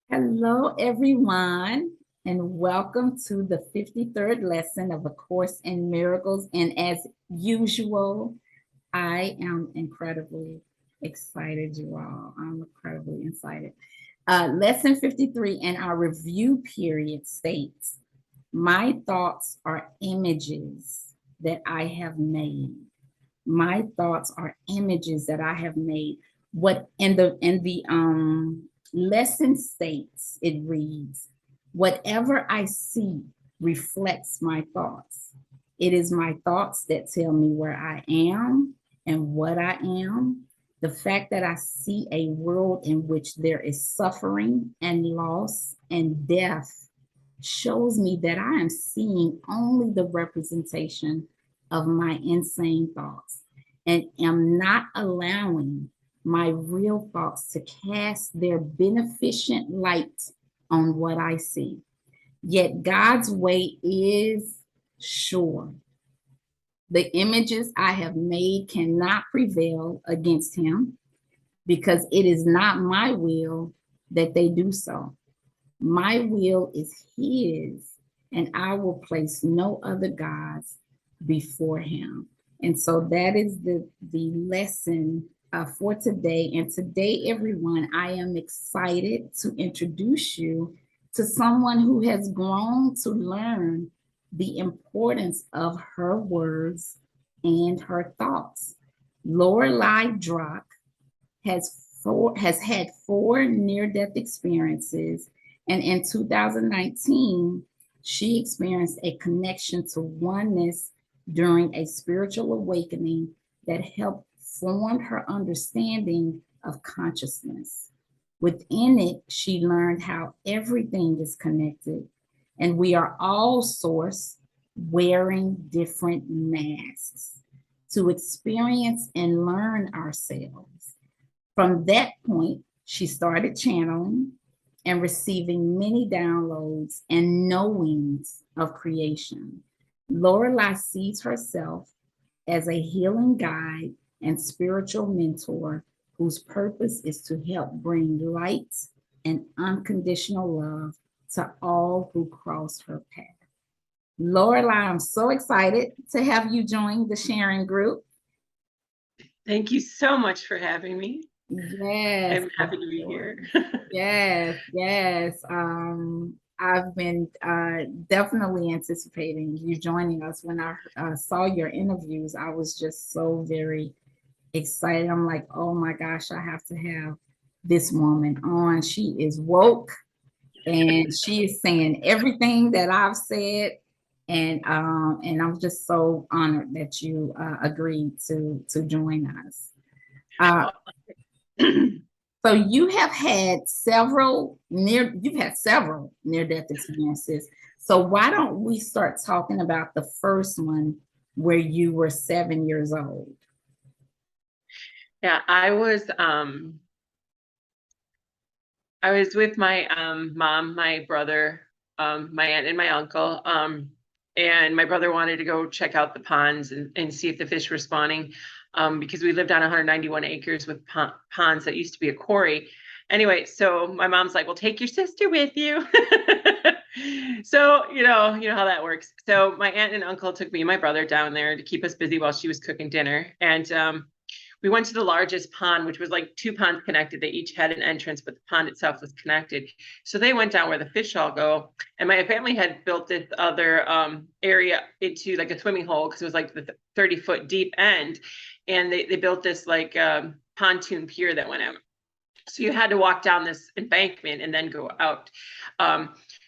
Hello, everyone, and welcome to the 53rd lesson of A Course in Miracles. And as usual, I am incredibly excited, you all. I'm incredibly excited. Lesson 53 in our review period states, my thoughts are images that I have made. My thoughts are images that I have made. What in the lesson states, it reads, whatever I see reflects my thoughts. It is my thoughts that tell me where I am and what I am. The fact that I see a world in which there is suffering and loss and death shows me that I am seeing only the representation of my insane thoughts and am not allowing my real thoughts to cast their beneficent light on what I see. Yet God's way is sure. The images I have made cannot prevail against him because it is not my will that they do so. My will is his, and I will place no other gods before him. And so that is the lesson for today. And today, everyone, I am excited to introduce you to someone who has grown to learn the importance of her words and her thoughts. Loreli Drache has had four near-death experiences, and in 2019, she experienced a connection to oneness during a spiritual awakening that helped form her understanding of consciousness. Within it, she learned how everything is connected, and we are all source wearing different masks to experience and learn ourselves. From that point, she started channeling and receiving many downloads and knowings of creation. Lorelei sees herself as a healing guide and spiritual mentor whose purpose is to help bring light and unconditional love to all who cross her path. Lorelei, I'm so excited to have you join the sharing group. Thank you so much for having me. Yes. I'm happy to be here. Yes. I've been definitely anticipating you joining us. When I saw your interviews, I was just so very excited. I'm like, oh my gosh, I have to have this woman on. She is woke and she is saying everything that I've said. And I'm just so honored that you agreed to join us. Uh, So you've had several near-death experiences. So why don't we start talking about the first one where you were 7 years old? Yeah, I was with my mom, my brother, my aunt, and my uncle. And my brother wanted to go check out the ponds and see if the fish were spawning, because we lived on 191 acres with ponds that used to be a quarry. Anyway, so my mom's like, well, take your sister with you. So, you know how that works. So my aunt and uncle took me and my brother down there to keep us busy while she was cooking dinner. And we went to the largest pond, which was like two ponds connected. They each had an entrance, but the pond itself was connected. So they went down where the fish all go. And my family had built this other area into like a swimming hole because it was like the 30-foot deep end. And they built this like pontoon pier that went out. So you had to walk down this embankment and then go out.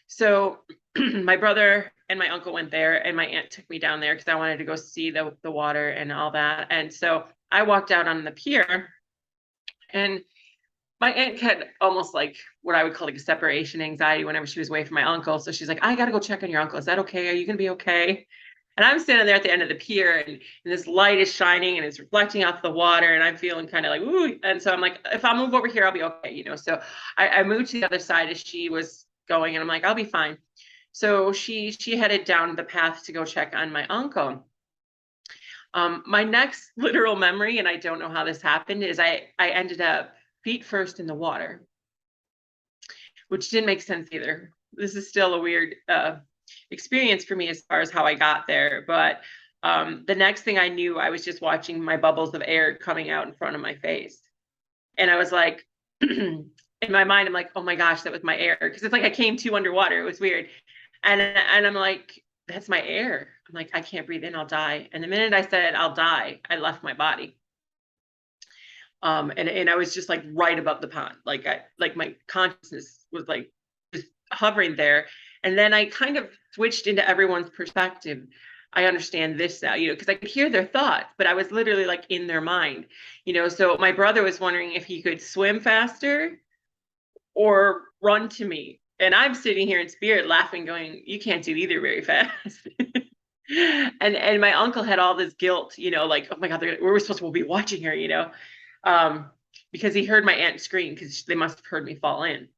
So my brother and my uncle went there, and my aunt took me down there because I wanted to go see the water and all that. And so I walked out on the pier, and my aunt had almost like what I would call like a separation anxiety whenever she was away from my uncle. So she's like, I got to go check on your uncle. Is that okay? Are you going to be okay? And I'm standing there at the end of the pier, and this light is shining and it's reflecting off the water. And I'm feeling kind of like, ooh. And so I'm like, if I move over here, I'll be okay. So I moved to the other side as she was going, and I'm like, I'll be fine. So she headed down the path to go check on my uncle. My next literal memory, and I don't know how this happened, is I ended up feet first in the water. which didn't make sense either. This is still a weird experience for me as far as how I got there. But the next thing I knew, I was just watching my bubbles of air coming out in front of my face. And I was like, in my mind, I'm like, oh my gosh, that was my air. Because it's like I came to underwater. It was weird. And I'm like, that's my air. I'm like, I can't breathe in, I'll die. And the minute I said I'll die, I left my body. And I was just like right above the pond. Like my consciousness was like just hovering there. And then I kind of switched into everyone's perspective. I understand this now, because I could hear their thoughts, but I was literally like in their mind, So my brother was wondering if he could swim faster or run to me. And I'm sitting here in spirit laughing, going, you can't do either very fast. and my uncle had all this guilt, like, oh my God, we're supposed to be watching her, because he heard my aunt scream because they must have heard me fall in.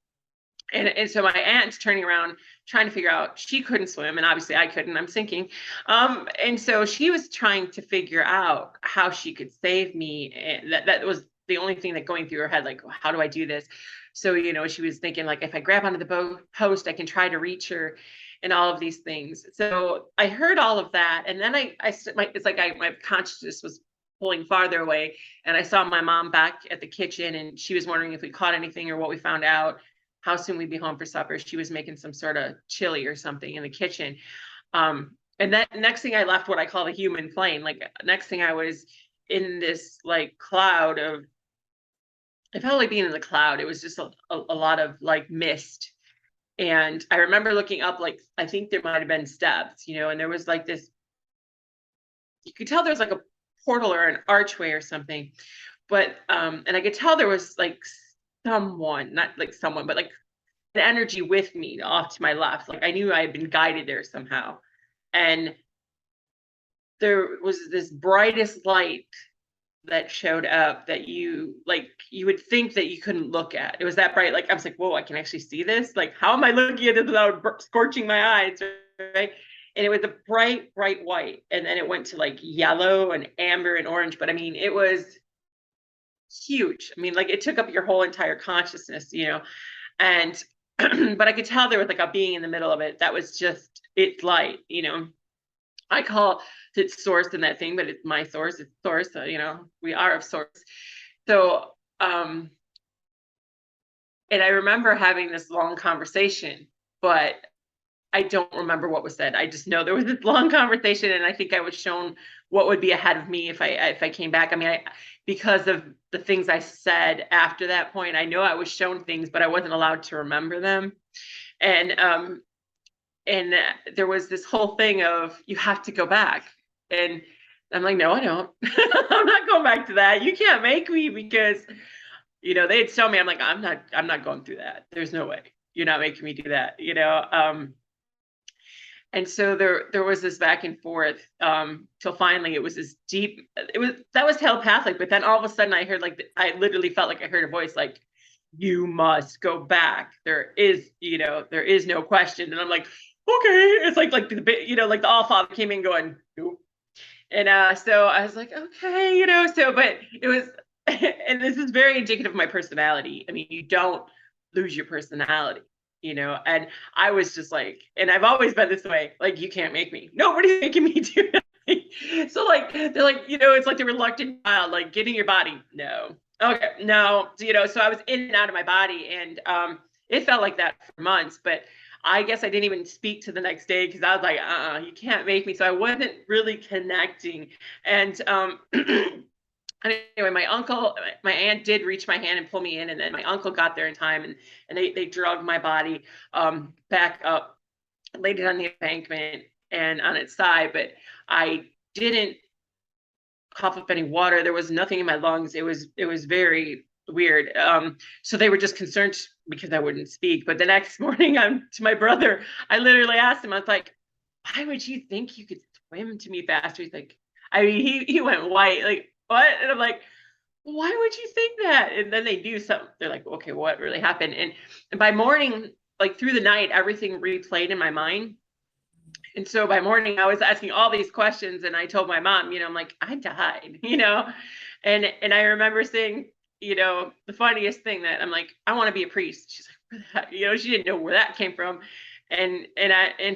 And so my aunt's turning around, trying to figure out, she couldn't swim. And obviously I couldn't, I'm sinking. And so she was trying to figure out how she could save me. And that was the only thing that going through her head, like, how do I do this? So, she was thinking like, if I grab onto the post, I can try to reach her and all of these things. So I heard all of that. And then it's like my consciousness was pulling farther away. And I saw my mom back at the kitchen, and she was wondering if we caught anything or what we found out, how soon we'd be home for supper. She was making some sort of chili or something in the kitchen. And that next thing I left what I call the human plane. Like next thing I was in this like cloud of, I felt like being in the cloud. It was just a lot of like mist. And I remember looking up, like, I think there might've been steps, and there was like this, you could tell there was like a portal or an archway or something, but and I could tell there was like someone, not like someone, but like an energy with me off to my left. Like I knew I had been guided there somehow. And there was this brightest light that showed up that you would think that you couldn't look at. It was that bright. Like I was like, whoa, I can actually see this. Like, how am I looking at it without scorching my eyes? Right. And it was a bright, bright white. And then it went to like yellow and amber and orange. But I mean, it was huge. I mean, like it took up your whole entire consciousness, and but I could tell there was like a being in the middle of it that was just its light, I call it source in that thing, but it's my source, it's source, we are of source. So and I remember having this long conversation, but I don't remember what was said. I just know there was this long conversation, and I think I was shown what would be ahead of me if I came back. I mean, because of the things I said after that point, I know I was shown things, but I wasn't allowed to remember them. And there was this whole thing of, you have to go back. And I'm like, no, I don't. I'm not going back to that. You can't make me, because, they'd tell me, I'm like, I'm not going through that. There's no way. You're not making me do that, And so there was this back and forth till finally it was this deep, that was telepathic. But then all of a sudden I heard I literally felt like I heard a voice like, you must go back. There is no question. And I'm like, okay. It's like the like the All Father came in going, nope. And so I was like, okay, but it was, and this is very indicative of my personality. I mean, you don't lose your personality. And I was just like, and I've always been this way, like, you can't make me. Nobody's making me do nothing. So like, they're like, it's like the reluctant child, like, get in your body. No. Okay. No. So I was in and out of my body, and it felt like that for months, but I guess I didn't even speak to the next day, because I was like, you can't make me. So I wasn't really connecting. And anyway, my aunt did reach my hand and pull me in, and then my uncle got there in time, and they drug my body back up, laid it on the embankment and on its side, but I didn't cough up any water. There was nothing in my lungs. It was very weird. So they were just concerned because I wouldn't speak. But the next morning, to my brother, I literally asked him, I was like, why would you think you could swim to me faster? He's like, I mean, he went white, like, what? And I'm like, why would you think that? And then they do something. They're like, okay, what really happened? And by morning, like through the night, everything replayed in my mind. And so by morning, I was asking all these questions, and I told my mom, I'm like, I died, and I remember saying, the funniest thing, that I'm like, I want to be a priest. She's like, you know, she didn't know where that came from. And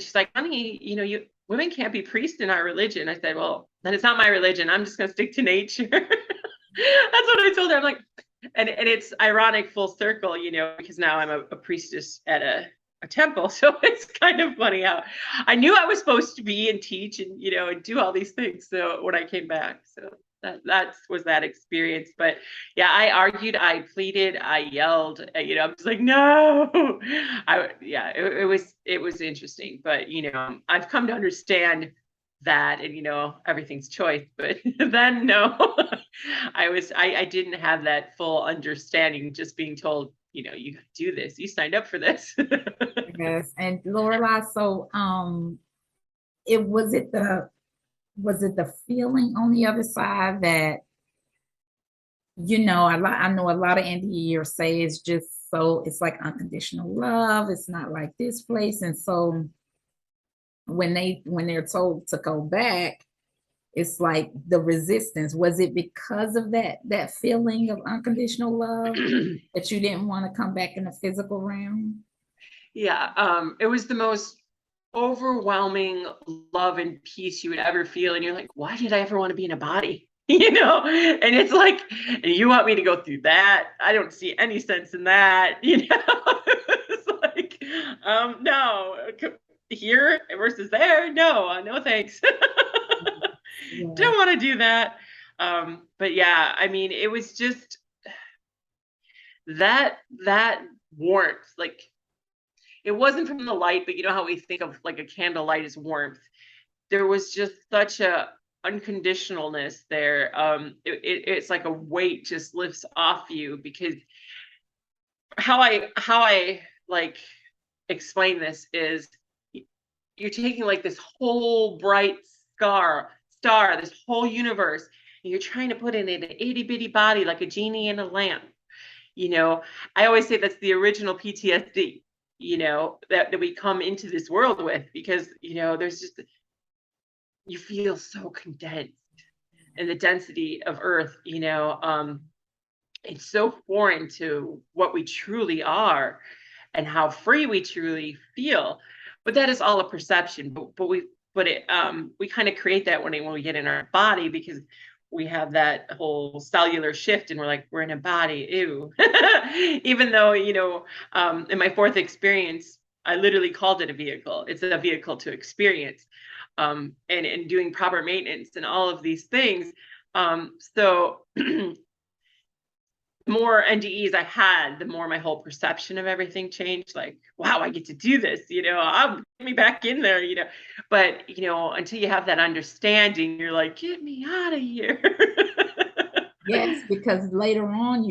she's like, honey, you know, women can't be priests in our religion. I said, well, then it's not my religion. I'm just going to stick to nature. That's what I told her. I'm like, and it's ironic full circle, you know, because now I'm a priestess at a temple. So it's kind of funny how I knew I was supposed to be and teach and, you know, and do all these things. So when I came back, so that was that experience. But yeah, I argued, I pleaded, I yelled, you know, I was like, no, yeah, it was interesting. But, you know, I've come to understand that, and, you know, everything's choice, but then no, I didn't have that full understanding, just being told, you know, you do this, you signed up for this. Yes. And Lorela, so it was it the feeling on the other side that, you know, I know a lot of NDEers say it's just so, it's like unconditional love. It's not like this place. And so when they're told to go back, it's like the resistance. Was it because of that feeling of unconditional love that you didn't want to come back in the physical realm? Yeah, it was the most overwhelming love and peace you would ever feel. And you're like, why did I ever want to be in a body? You know, and it's like, and you want me to go through that? I don't see any sense in that, you know. It's like, no, here versus there, no, no thanks. Yeah. Don't want to do that. But yeah, I mean, it was just that warmth, like it wasn't from the light, but you know how we think of like a candlelight as warmth. There was just such a unconditionalness there. It's like a weight just lifts off you, because how I like explain this is, you're taking like this whole bright star, this whole universe, and you're trying to put it in an itty bitty body like a genie in a lamp. You know, I always say that's the original PTSD, you know, that we come into this world with, because, you know, there's just, you feel so condensed, and the density of Earth, you know, it's so foreign to what we truly are and how free we truly feel. But that is all a perception. We kind of create that when we get in our body, because we have that whole cellular shift and we're like, we're in a body, ew. Even though, you know, in my fourth experience, I literally called it a vehicle. It's a vehicle to experience, and doing proper maintenance and all of these things. So the more NDEs I had, the more my whole perception of everything changed. Like, wow, I get to do this, you know, I'll get me back in there, you know. But, you know, until you have that understanding, you're like, get me out of here. Yes, because later on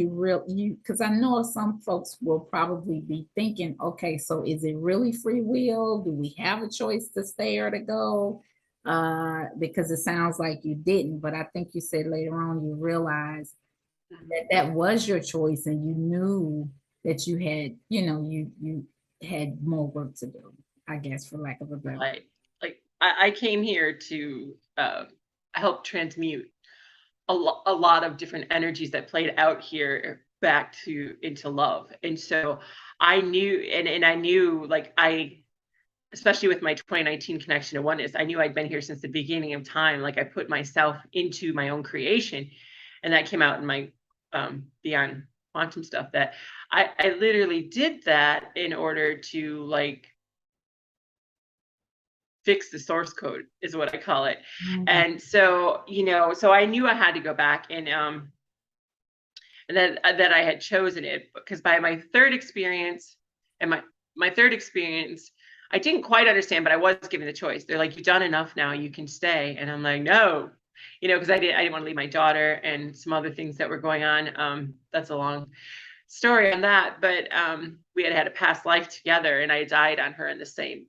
because I know some folks will probably be thinking, okay, so is it really free will? Do we have a choice to stay or to go? Because it sounds like you didn't, but I think you said later on you realized that was your choice, and you knew that you had, you know, you had more work to do, I guess, for lack of a better. Like I came here to help transmute a lot of different energies that played out here back to into love. And so I knew, and I knew, like, especially with my 2019 connection to oneness, I knew I'd been here since the beginning of time. Like, I put myself into my own creation, and that came out in my beyond quantum stuff, that I literally did that in order to, like, fix the source code, is what I call it. Mhm. And so, you know, so I knew I had to go back, and that I had chosen it, because by my third experience, and my third experience, I didn't quite understand, but I was given the choice. They're like, you've done enough now, you can stay. And I'm like, no, you know, because I didn't want to leave my daughter and some other things that were going on. That's a long story on that, but we had a past life together, and I died on her in the same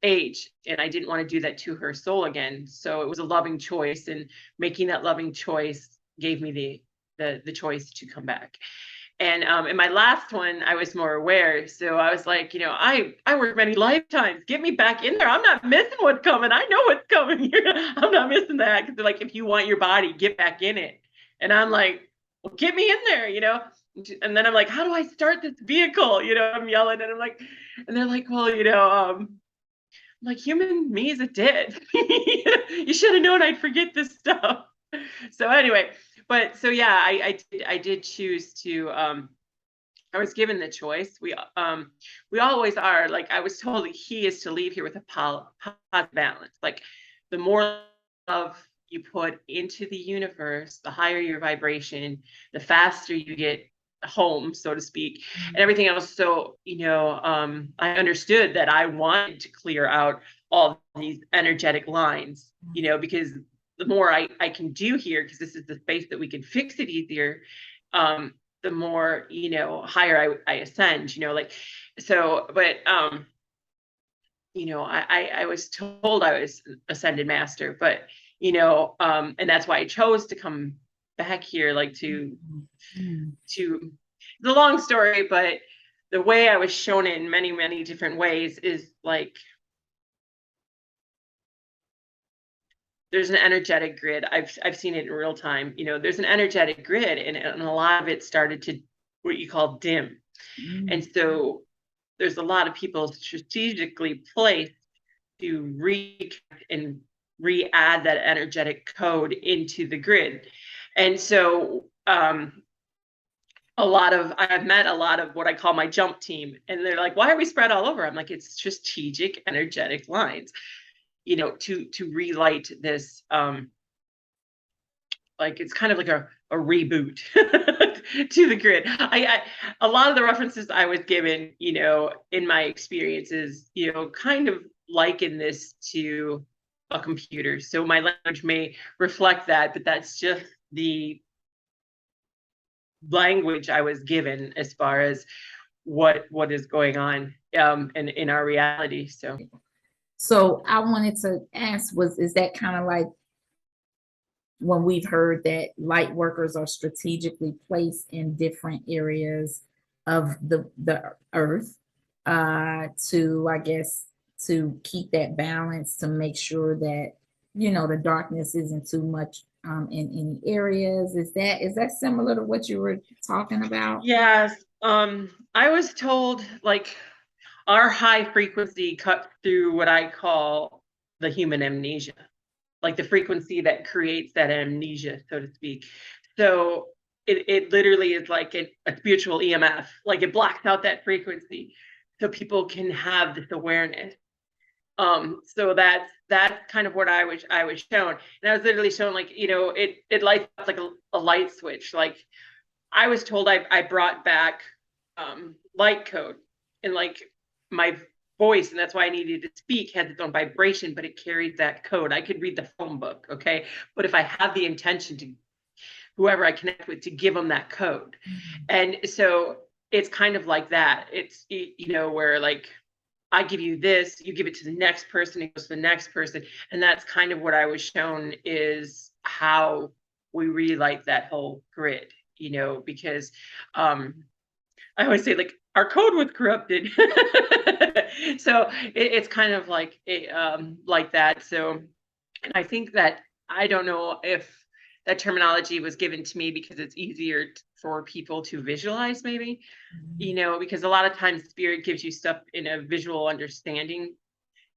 age, and I didn't want to do that to her soul again. So it was a loving choice, and making that loving choice gave me the choice to come back. And in my last one, I was more aware. So I was like, you know, I work many lifetimes. Get me back in there. I'm not missing what's coming. I know what's coming. I'm not missing that. Because they're like, if you want your body, get back in it. And I'm like, well, get me in there, you know. And then I'm like, how do I start this vehicle? You know, I'm yelling, and I'm like, and they're like, well, I'm like, human me is a dead. You should have known I'd forget this stuff. So anyway, but so yeah, I did choose to I was given the choice. We always are. Like, I was told that he is to leave here with a positive balance. Like, the more love you put into the universe, the higher your vibration, the faster you get home, so to speak, and everything else. So, I understood that I wanted to clear out all these energetic lines, because the more I can do here, because this is the space that we can fix it easier, the more, higher I ascend, like, so, but, I was told I was ascended master, but, and that's why I chose to come back here, like to the long story, but the way I was shown it in many, many different ways is like, there's an energetic grid. I've seen it in real time. There's an energetic grid, and a lot of it started to what you call dim. And so there's a lot of people strategically placed to reconnect and re-add that energetic code into the grid. And so I've met a lot of what I call my jump team, and they're like, why are we spread all over? I'm like, it's strategic energetic lines, to relight this, like, it's kind of like a reboot to the grid. A lot of the references I was given, in my experiences, kind of liken this to a computer. So my language may reflect that, but that's just the language I was given as far as what is going on in our reality. So I wanted to ask, is that kind of like when we've heard that light workers are strategically placed in different areas of the earth, to, I guess, to keep that balance, to make sure that, the darkness isn't too much in any areas. Is that similar to what you were talking about? Yes. I was told, like, our high frequency cut through what I call the human amnesia, like the frequency that creates that amnesia, so to speak. So it literally is like a spiritual EMF, like it blocks out that frequency so people can have this awareness. So that's kind of what I was shown. And I was literally shown, like, it lights up like a light switch. Like, I was told I brought back light code, and like my voice, and that's why I needed to speak, had its own vibration, but it carried that code. I could read the phone book, okay? But if I have the intention to whoever I connect with to give them that code. And so it's kind of like that. It's, where like I give you this, you give it to the next person, it goes to the next person. And that's kind of what I was shown is how we relight that whole grid, because I always say, like, our code was corrupted. So it's kind of like that. So, and I think that, I don't know if that terminology was given to me because it's easier for people to visualize, maybe, because a lot of times spirit gives you stuff in a visual understanding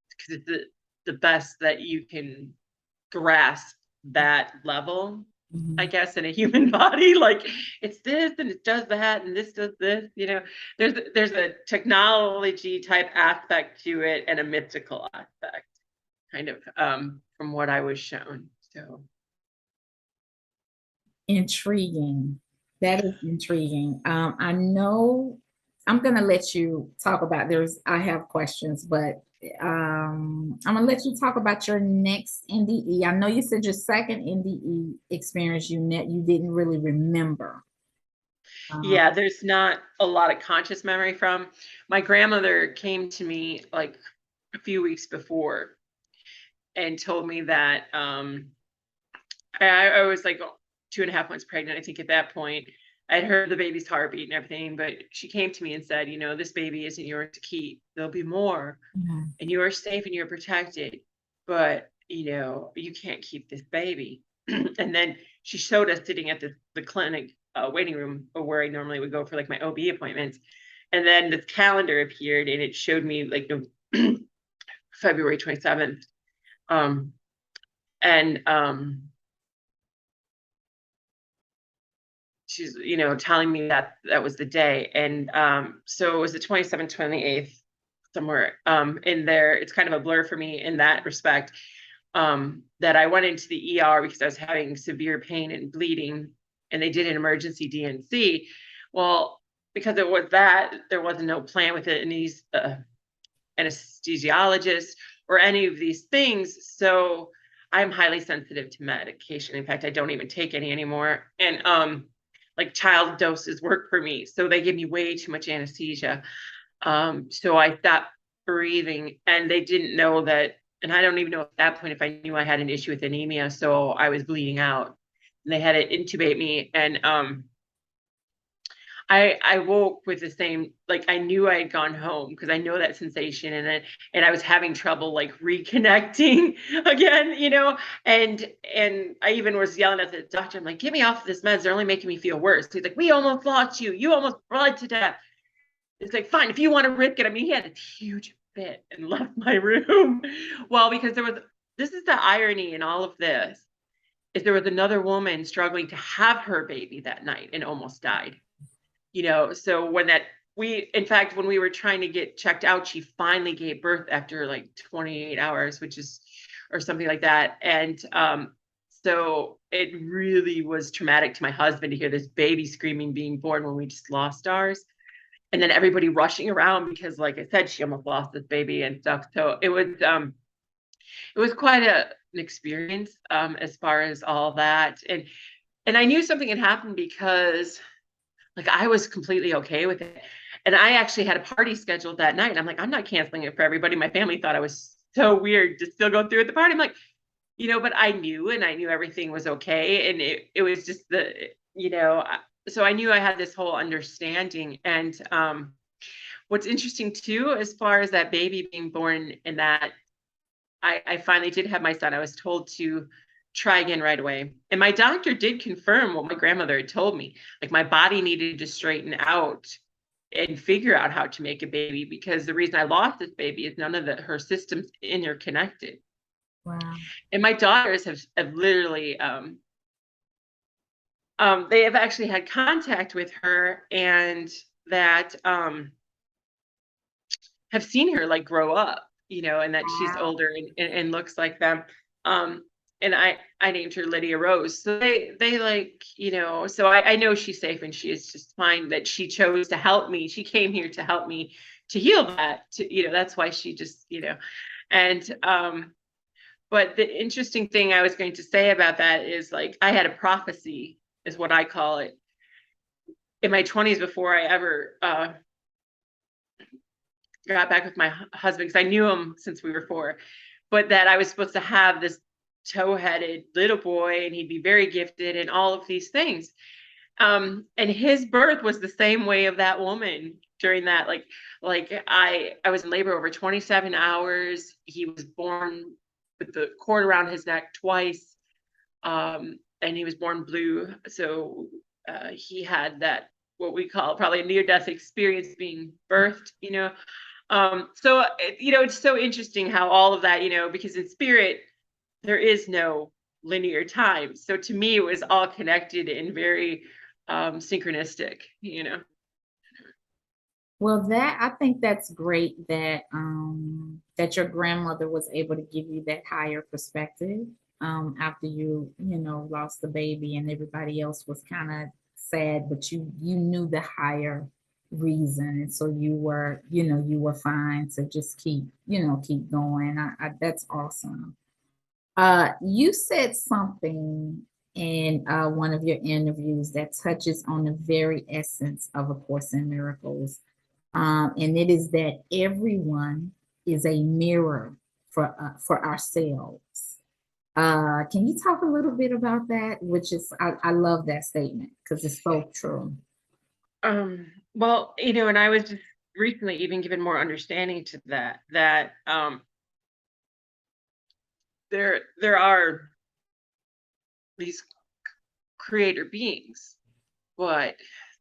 because it's the best that you can grasp that level, I guess, in a human body. Like, it's this and it does that and this does this, there's a technology type aspect to it and a mystical aspect, kind of, from what I was shown. So Intriguing. That is intriguing. I know I'm gonna let you talk about I have questions, but I'm gonna let you talk about your next NDE. I know you said your second NDE experience you didn't really remember. yeah, there's not a lot of conscious memory from. My grandmother came to me like a few weeks before and told me that I was like 2.5 months pregnant, I think, at that point. I'd heard the baby's heartbeat and everything, but she came to me and said, this baby isn't yours to keep. There'll be more, and you are safe and you're protected, but you can't keep this baby. And then she showed us sitting at the clinic waiting room where I normally would go for like my OB appointments. And then this calendar appeared and it showed me like February 27th. And she's, telling me that that was the day. And so it was the 27th, 28th, somewhere in there. It's kind of a blur for me in that respect. That I went into the ER because I was having severe pain and bleeding, and they did an emergency DNC. Well, because it was that, there wasn't no plan with it, and these anesthesiologists or any of these things. So I'm highly sensitive to medication. In fact, I don't even take any anymore. And like child doses work for me. So they give me way too much anesthesia. So I stopped breathing, and they didn't know that. And I don't even know at that point if I knew I had an issue with anemia. So I was bleeding out, and they had to intubate me. And I woke with the same, like I knew I had gone home because I know that sensation, and I was having trouble like reconnecting again, and I even was yelling at the doctor. I'm like, get me off of this meds. They're only making me feel worse. He's like, we almost lost you. You almost bled to death. It's like, fine, if you want to risk it. I mean, he had a huge fit and left my room. Well, because this is the irony in all of this, is there was another woman struggling to have her baby that night and almost died. So in fact, when we were trying to get checked out, she finally gave birth after like 28 hours, or something like that. And so it really was traumatic to my husband to hear this baby screaming being born when we just lost ours. And then everybody rushing around because, like I said, she almost lost this baby and stuff. So it was quite an experience as far as all that. And I knew something had happened because like I was completely okay with it. And I actually had a party scheduled that night. And I'm like, I'm not canceling it for everybody. My family thought I was so weird to still go through at the party. I'm like, but I knew everything was okay. And it was just so I knew I had this whole understanding. And what's interesting too, as far as that baby being born, and that I finally did have my son, I was told to try again right away. And my doctor did confirm what my grandmother had told me. Like my body needed to straighten out and figure out how to make a baby, because the reason I lost this baby is none of her systems interconnected. Wow. And my daughters have literally they have actually had contact with her, and that have seen her like grow up, and that she's Wow. older and looks like them. And I named her Lydia Rose. So they like, so I know she's safe and she is just fine, that she chose to help me. She came here to help me to heal that, that's why she just, and but the interesting thing I was going to say about that is, like, I had a prophecy, is what I call it, in my 20s before I ever got back with my husband, because I knew him since we were 4, but that I was supposed to have this tow-headed little boy, and he'd be very gifted and all of these things. And his birth was the same way of that woman during that, like I was in labor over 27 hours. He was born with the cord around his neck twice. And he was born blue. So he had that, what we call probably a near-death experience being birthed, so, it's so interesting how all of that, because in spirit, there is no linear time. So to me, it was all connected and very synchronistic, Well, I think that's great that that your grandmother was able to give you that higher perspective after you lost the baby and everybody else was kind of sad, but you knew the higher reason, and so you were fine to just keep going. That's awesome. You said something in one of your interviews that touches on the very essence of A Course in Miracles, and it is that everyone is a mirror for ourselves. Can you talk a little bit about that? Which is, I love that statement because it's so true. Well, and I was just recently even given more understanding to that there are these creator beings, but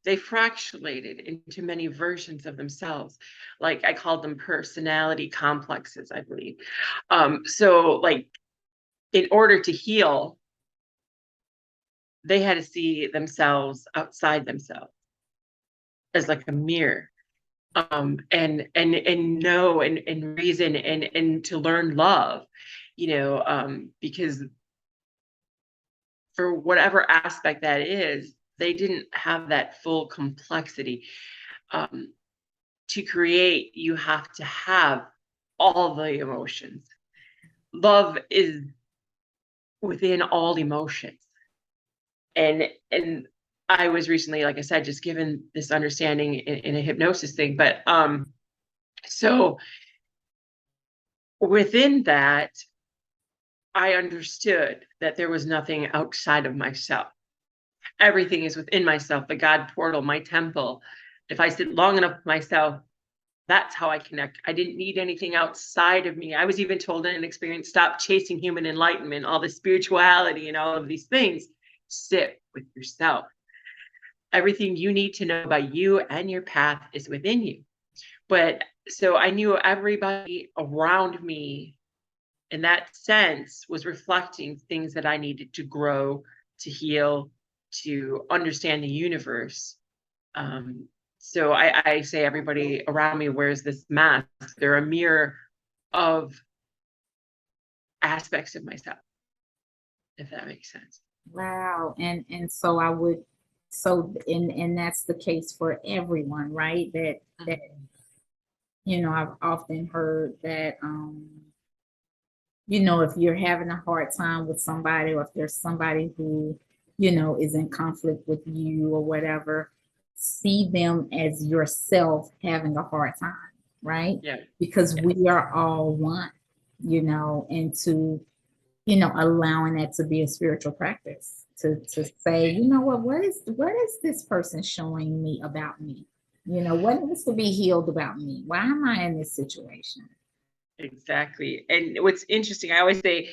they fracturated into many versions of themselves. Like, I called them personality complexes, I believe. So like, in order to heal, they had to see themselves outside themselves as like a mirror, and know and reason and to learn love, because for whatever aspect that is, they didn't have that full complexity. Um, to create, you have to have all the emotions. Love is within all emotions. And I was recently, like I said, just given this understanding in a hypnosis thing. But so within that, I understood that there was nothing outside of myself. Everything is within myself, the God portal, my temple. If I sit long enough with myself, that's how I connect. I didn't need anything outside of me. I was even told in an experience, stop chasing human enlightenment, all the spirituality and all of these things. Sit with yourself. Everything you need to know about you and your path is within you. But so I knew everybody around me in that sense was reflecting things that I needed to grow, to heal, to understand the universe. So I say everybody around me wears this mask. They're a mirror of aspects of myself, if that makes sense. Wow. And so I would, and that's the case for everyone, right? That I've often heard that if you're having a hard time with somebody, or if there's somebody who, is in conflict with you or whatever, see them as yourself having a hard time, right? Yeah. Because we are all one, and to, allowing that to be a spiritual practice, to say, what is this person showing me about me? What needs to be healed about me? Why am I in this situation? Exactly. And what's interesting, I always say,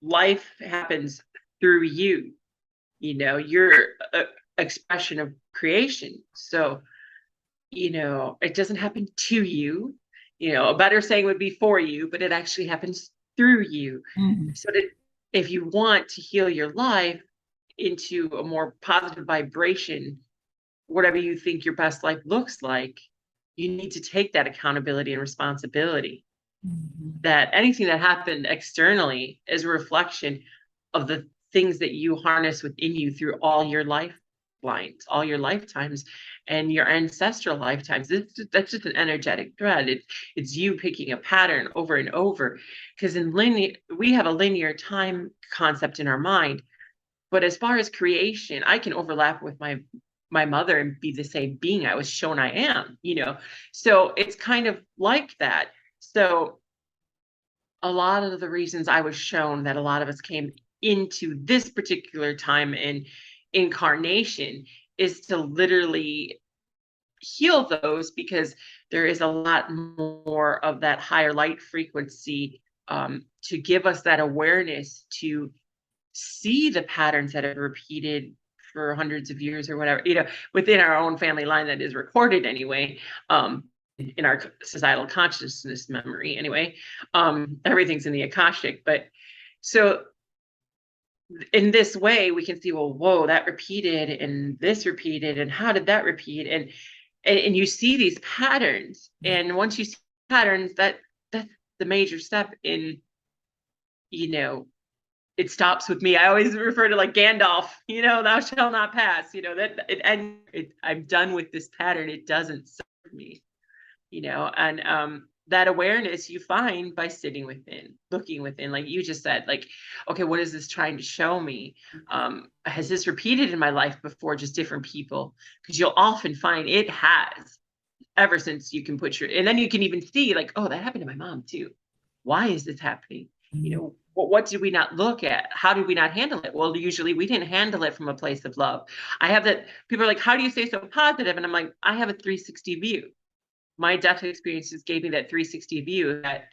life happens through you. You're a expression of creation. So, it doesn't happen to you. A better saying would be for you, but it actually happens through you. Mhm. So that if you want to heal your life into a more positive vibration, whatever you think your best life looks like, you need to take that accountability and responsibility. Mhm. That anything that happened externally is a reflection of the things that you harness within you through all your lifelines, all your lifetimes, and your ancestral lifetimes. That's just an energetic thread. It's you picking a pattern over and over. Because in linear, we have a linear time concept in our mind. But as far as creation, I can overlap with my mother and be the same being I was shown I am. So it's kind of like that. So a lot of the reasons I was shown that a lot of us came into this particular time in incarnation is to literally heal those, because there is a lot more of that higher light frequency, to give us that awareness to see the patterns that have repeated for hundreds of years or whatever, within our own family line that is recorded anyway, in our societal consciousness memory anyway. Everything's in the Akashic. But so in this way, we can see, well, whoa, that repeated and this repeated, and how did that repeat? And you see these patterns. And once you see patterns, that's the major step in, you know, it stops with me. I always refer to like Gandalf, thou shalt not pass, that I'm done with this pattern. It doesn't serve me, and that awareness you find by sitting within, looking within, like you just said, like, okay, what is this trying to show me? Has this repeated in my life before, just different people? Because you'll often find it has, ever since you can and then you can even see like, oh, that happened to my mom too. Why is this happening? What did we not look at? How did we not handle it? Well, usually we didn't handle it from a place of love. I have that, people are like, how do you stay so positive? And I'm like, I have a 360 view. My death experiences gave me that 360 view, that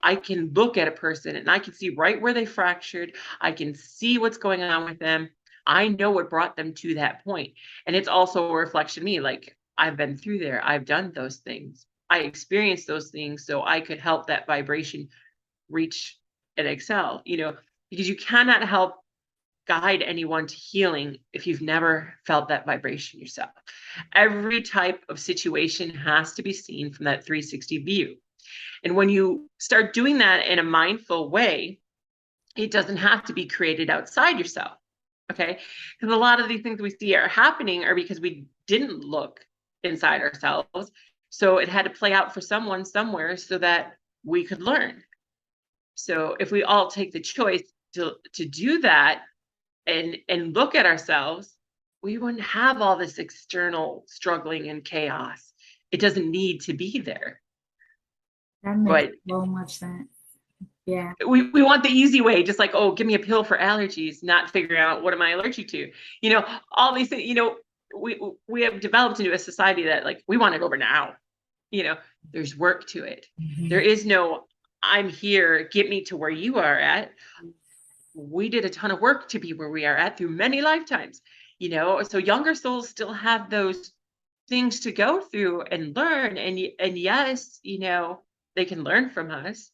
I can look at a person and I can see right where they fractured. I can see what's going on with them. I know what brought them to that point. And it's also a reflection of me. Like, I've been through there. I've done those things. I experienced those things so I could help that vibration reach and excel, because you cannot help guide anyone to healing if you've never felt that vibration yourself. Every type of situation has to be seen from that 360 view. And when you start doing that in a mindful way, it doesn't have to be created outside yourself. Okay. Because a lot of these things we see are happening are because we didn't look inside ourselves. So it had to play out for someone somewhere so that we could learn. So if we all take the choice to do that and look at ourselves, we wouldn't have all this external struggling and chaos. It doesn't need to be there. That makes But so much sense. Yeah. we want the easy way, just like, oh, give me a pill for allergies, not figuring out what am I allergic to. All these things, we have developed into a society that like we want it over now. There's work to it. Mhm. There is no, I'm here, get me to where you are at. We did a ton of work to be where we are at through many lifetimes, so younger souls still have those things to go through and learn. And yes, they can learn from us,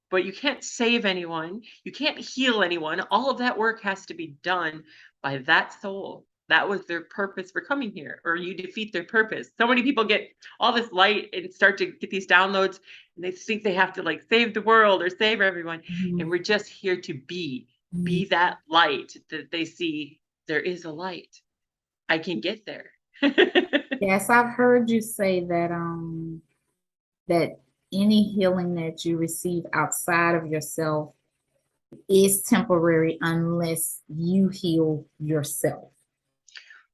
but you can't save anyone. You can't heal anyone. All of that work has to be done by that soul. That was their purpose for coming here, or you defeat their purpose. So many people get all this light and start to get these downloads and they think they have to like save the world or save everyone. Mhm. And we're just here to be that light that they see. There is a light. I can get there. Yes, I've heard you say that that any healing that you receive outside of yourself is temporary unless you heal yourself.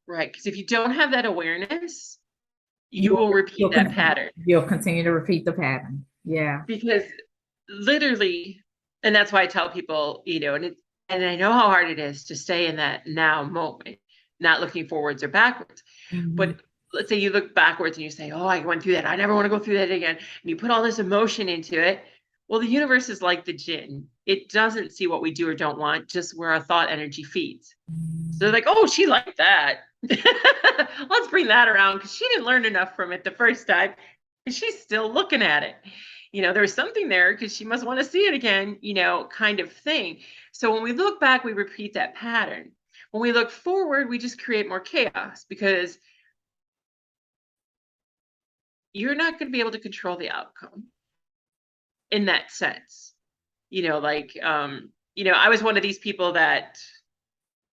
Right. Because if you don't have that awareness, you will repeat that pattern. You'll continue to repeat the pattern. Yeah. Because literally, and that's why I tell people, and I know how hard it is to stay in that now moment, not looking forwards or backwards. Mhm. But let's say you look backwards and you say, oh, I went through that. I never want to go through that again. And you put all this emotion into it. Well, the universe is like the jinn. It doesn't see what we do or don't want, just where our thought energy feeds. So they're like, oh, she liked that. Let's bring that around because she didn't learn enough from it the first time. And she's still looking at it. There's something there because she must want to see it again, kind of thing. So when we look back, we repeat that pattern. When we look forward, we just create more chaos because you're not going to be able to control the outcome in that sense. I was one of these people that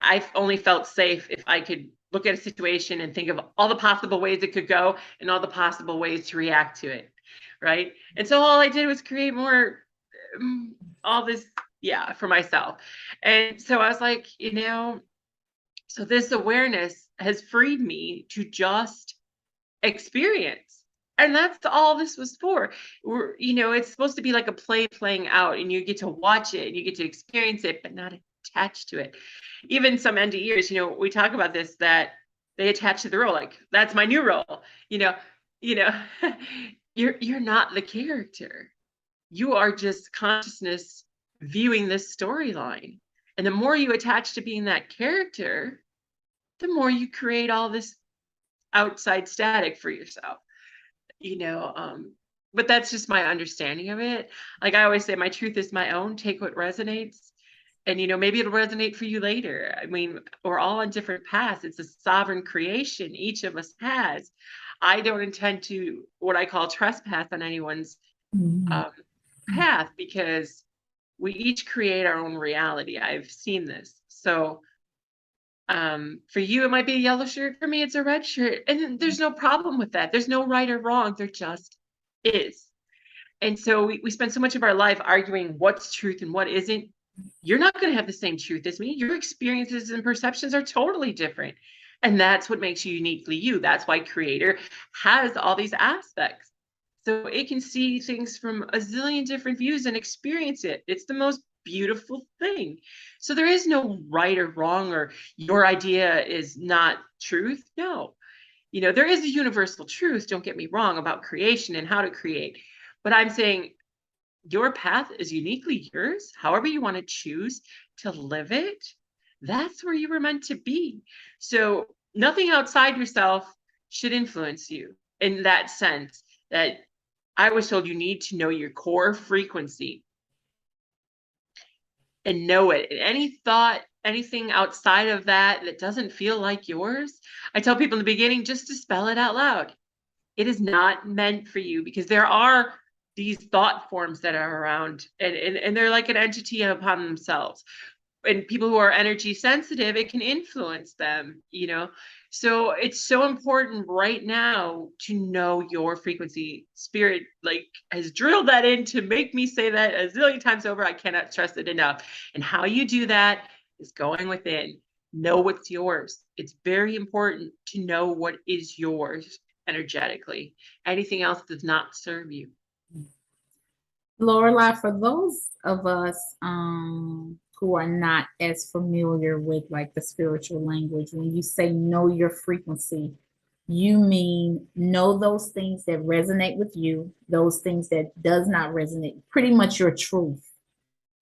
I only felt safe if I could look at a situation and think of all the possible ways it could go and all the possible ways to react to it. Right. And so all I did was create more, all this, for myself. And so I was like, so this awareness has freed me to just experience. And that's all this was for. It's supposed to be like a play playing out and you get to watch it and you get to experience it, but not attached to it. Even some NDEers, we talk about this, that they attach to the role, like that's my new role. You're not the character. You are just consciousness viewing this storyline. And the more you attach to being that character, the more you create all this outside static for yourself. But that's just my understanding of it. Like I always say, my truth is my own. Take what resonates. And, maybe it'll resonate for you later. I mean, we're all on different paths. It's a sovereign creation each of us has. I don't intend to, what I call trespass on anyone's path because we each create our own reality. I've seen this. So for you, it might be a yellow shirt. For me, it's a red shirt. And there's no problem with that. There's no right or wrong. There just is. And so we spend so much of our life arguing what's truth and what isn't. You're not going to have the same truth as me. Your experiences and perceptions are totally different. And that's what makes you uniquely you. That's why Creator has all these aspects. So it can see things from a zillion different views and experience it. It's the most beautiful thing. So there is no right or wrong or your idea is not truth. No, there is a universal truth, don't get me wrong, about creation and how to create. But I'm saying your path is uniquely yours, however you want to choose to live it. that's where you were meant to be. So nothing outside yourself should influence you in that sense. That I was told you need to know your core frequency and know it. Any thought, anything outside of that that doesn't feel like yours, I tell people in the beginning just to spell it out loud. It is not meant for you, because there are these thought forms that are around, and they're like an entity upon themselves. And people who are energy sensitive, it can influence them, you know. So it's so important right now to know your frequency. Spirit like has drilled that in to make me say that a zillion times over. I cannot stress it enough. And how you do that is going within. Know what's yours. It's very important to know what is yours energetically. Anything else does not serve you. Lorelai, for those of us who are not as familiar with like the spiritual language, when you say know your frequency, you mean know those things that resonate with you, those things that does not resonate, pretty much your truth.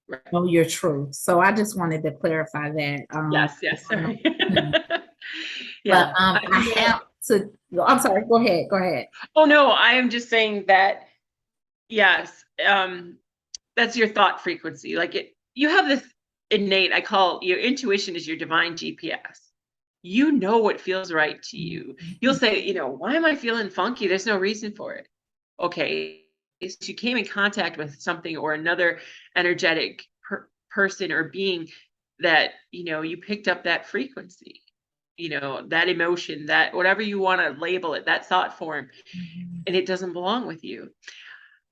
Right. Know your truth. So I just wanted to clarify that. Yes, sorry. But Yeah. I have to, I'm sorry, go ahead. Oh no, I am just saying that, yes, that's your thought frequency. Like you have this innate, I call your intuition is your divine GPS. You know what feels right to you. You'll say, why am I feeling funky? There's no reason for it. Okay, so you came in contact with something or another energetic person or being that, you picked up that frequency, that emotion, that whatever you want to label it, that thought form, and it doesn't belong with you.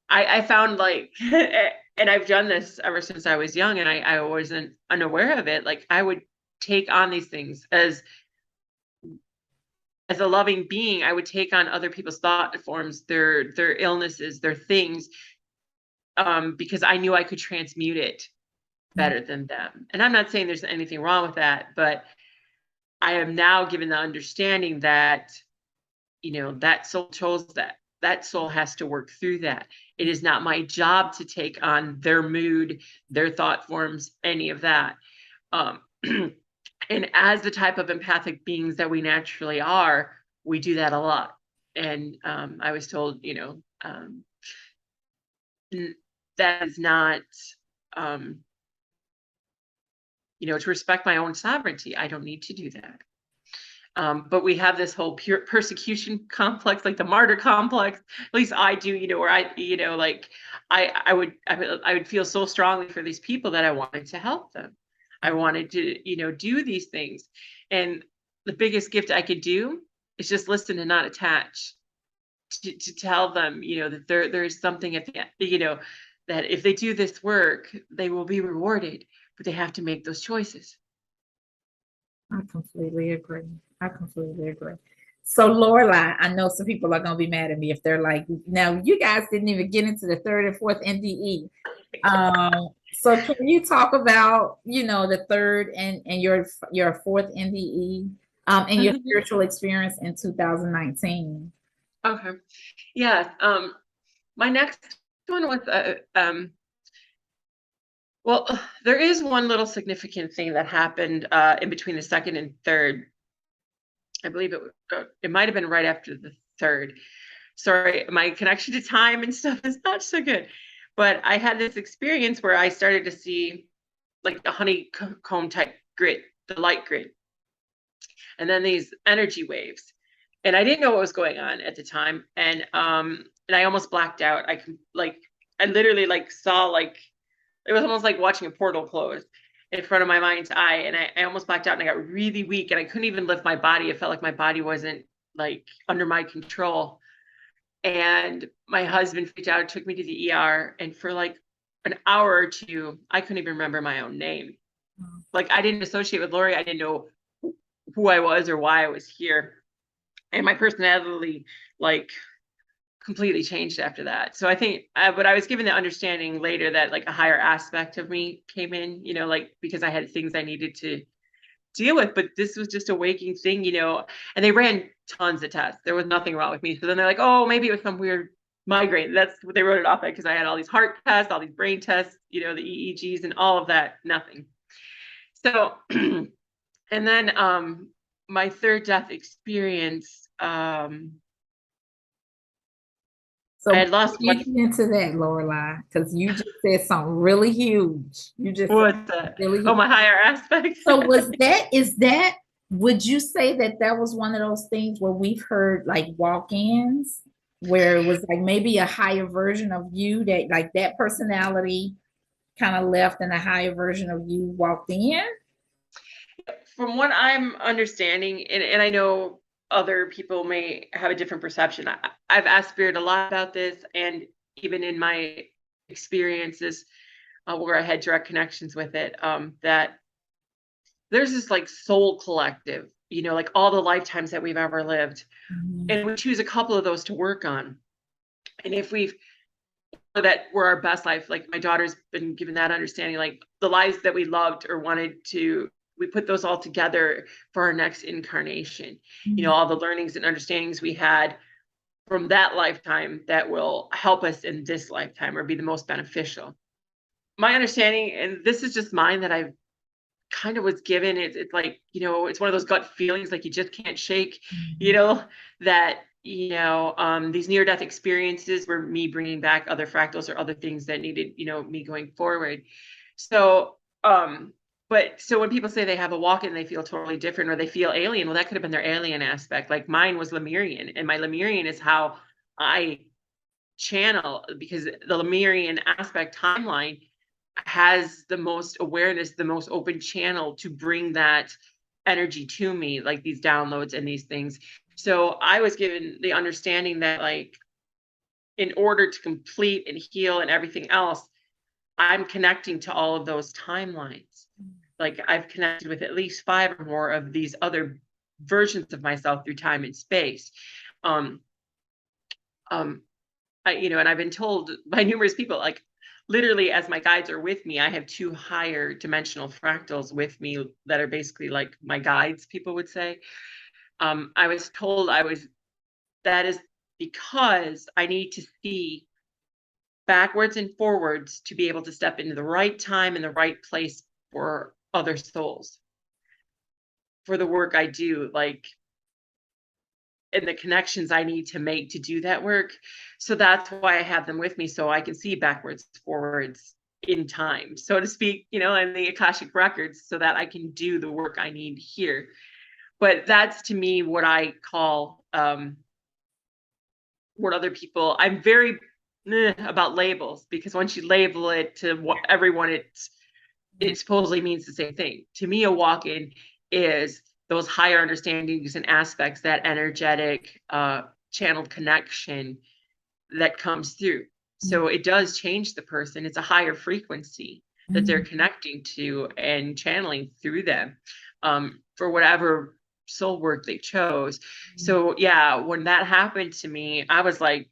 I found like, and I've done this ever since I was young, and I wasn't unaware of it. Like I would take on these things as a loving being. I would take on other people's thought forms, their illnesses, their things, because I knew I could transmute it better than them. And I'm not saying there's anything wrong with that, but I am now given the understanding that, that soul chose that soul has to work through that. It is not my job to take on their mood, their thought forms, any of that. And as the type of empathic beings that we naturally are, we do that a lot. And I was told, that is not, to respect my own sovereignty. I don't need to do that. But we have this whole pure persecution complex, like the martyr complex. At least I do, where I would feel so strongly for these people that I wanted to help them. I wanted to, do these things. And the biggest gift I could do is just listen and not attach. To tell them, that there is something at the end, that if they do this work, they will be rewarded, but they have to make those choices. I completely agree. So Lorelai, I know some people are gonna be mad at me if they're like, now you guys didn't even get into the third and fourth NDE. So can you talk about, the third and your fourth NDE, and your spiritual experience in 2019? Okay. Yeah. My next one was well, there is one little significant thing that happened in between the second and third. I believe it might have been right after the third. Sorry, my connection to time and stuff is not so good. But I had this experience where I started to see like the honeycomb type grid, the light grid, and then these energy waves. And I didn't know what was going on at the time. And I almost blacked out. I literally saw it was almost like watching a portal close in front of my mind's eye. And I almost blacked out, and I got really weak, and I couldn't even lift my body. It felt like my body wasn't under my control. And my husband freaked out, took me to the ER. And for an hour or two, I couldn't even remember my own name. I didn't associate with Lori. I didn't know who I was or why I was here. And my personality completely changed after that. So I think, but I was given the understanding later that a higher aspect of me came in, because I had things I needed to deal with, but this was just a waking thing, and they ran tons of tests. There was nothing wrong with me. So then they're like, oh, maybe it was some weird migraine. That's what they wrote it off at, because I had all these heart tests, all these brain tests, the EEGs and all of that, nothing. So And then my third death experience, So I had lost get one. into that, Lorelai, because you just said something really huge. You just said What's that? really Oh, huge. my higher aspects. So is that, would you say that that was one of those things where we've heard like walk-ins, where it was like maybe a higher version of you that like that personality kind of left and a higher version of you walked in? From what I'm understanding, and I know other people may have a different perception. I've asked Spirit a lot about this, and even in my experiences where I had direct connections with it, that there's this like soul collective, like all the lifetimes that we've ever lived, Mhm. and we choose a couple of those to work on. And if we've that were our best life, like my daughter's been given that understanding, like the lives that we loved or wanted to, we put those all together for our next incarnation. All the learnings and understandings we had from that lifetime that will help us in this lifetime or be the most beneficial. My understanding, and this is just mine that I've kind of was given, it's like, it's one of those gut feelings like you just can't shake, Mhm. that these near death experiences were me bringing back other fractals or other things that needed, me going forward. So but so when people say they have a walk-in, they feel totally different or they feel alien, well, that could have been their alien aspect. Like mine was Lemurian, and my Lemurian is how I channel, because the Lemurian aspect timeline has the most awareness, the most open channel to bring that energy to me, like these downloads and these things. So I was given the understanding that, like, in order to complete and heal and everything else, I'm connecting to all of those timelines. Like I've connected with at least 5 or more of these other versions of myself through time and space. Um, um, and I've been told by numerous people, like literally as my guides are with me, I have 2 higher dimensional fractals with me that are basically like my guides, people would say. I was told that is because I need to see backwards and forwards to be able to step into the right time and the right place for other souls, for the work I do. Like, and the connections I need to make to do that work. So that's why I have them with me, so I can see backwards, forwards in time, so to speak, in the Akashic records, so that I can do the work I need here. But that's to me what I call what other people, I'm very about labels, because once you label it to what everyone, it supposedly means the same thing. To me, a walk-in is those higher understandings and aspects, that energetic channeled connection that comes through. So it does change the person. It's a higher frequency that they're connecting to and channeling through them for whatever soul work they chose. So yeah, when that happened to me, I was like,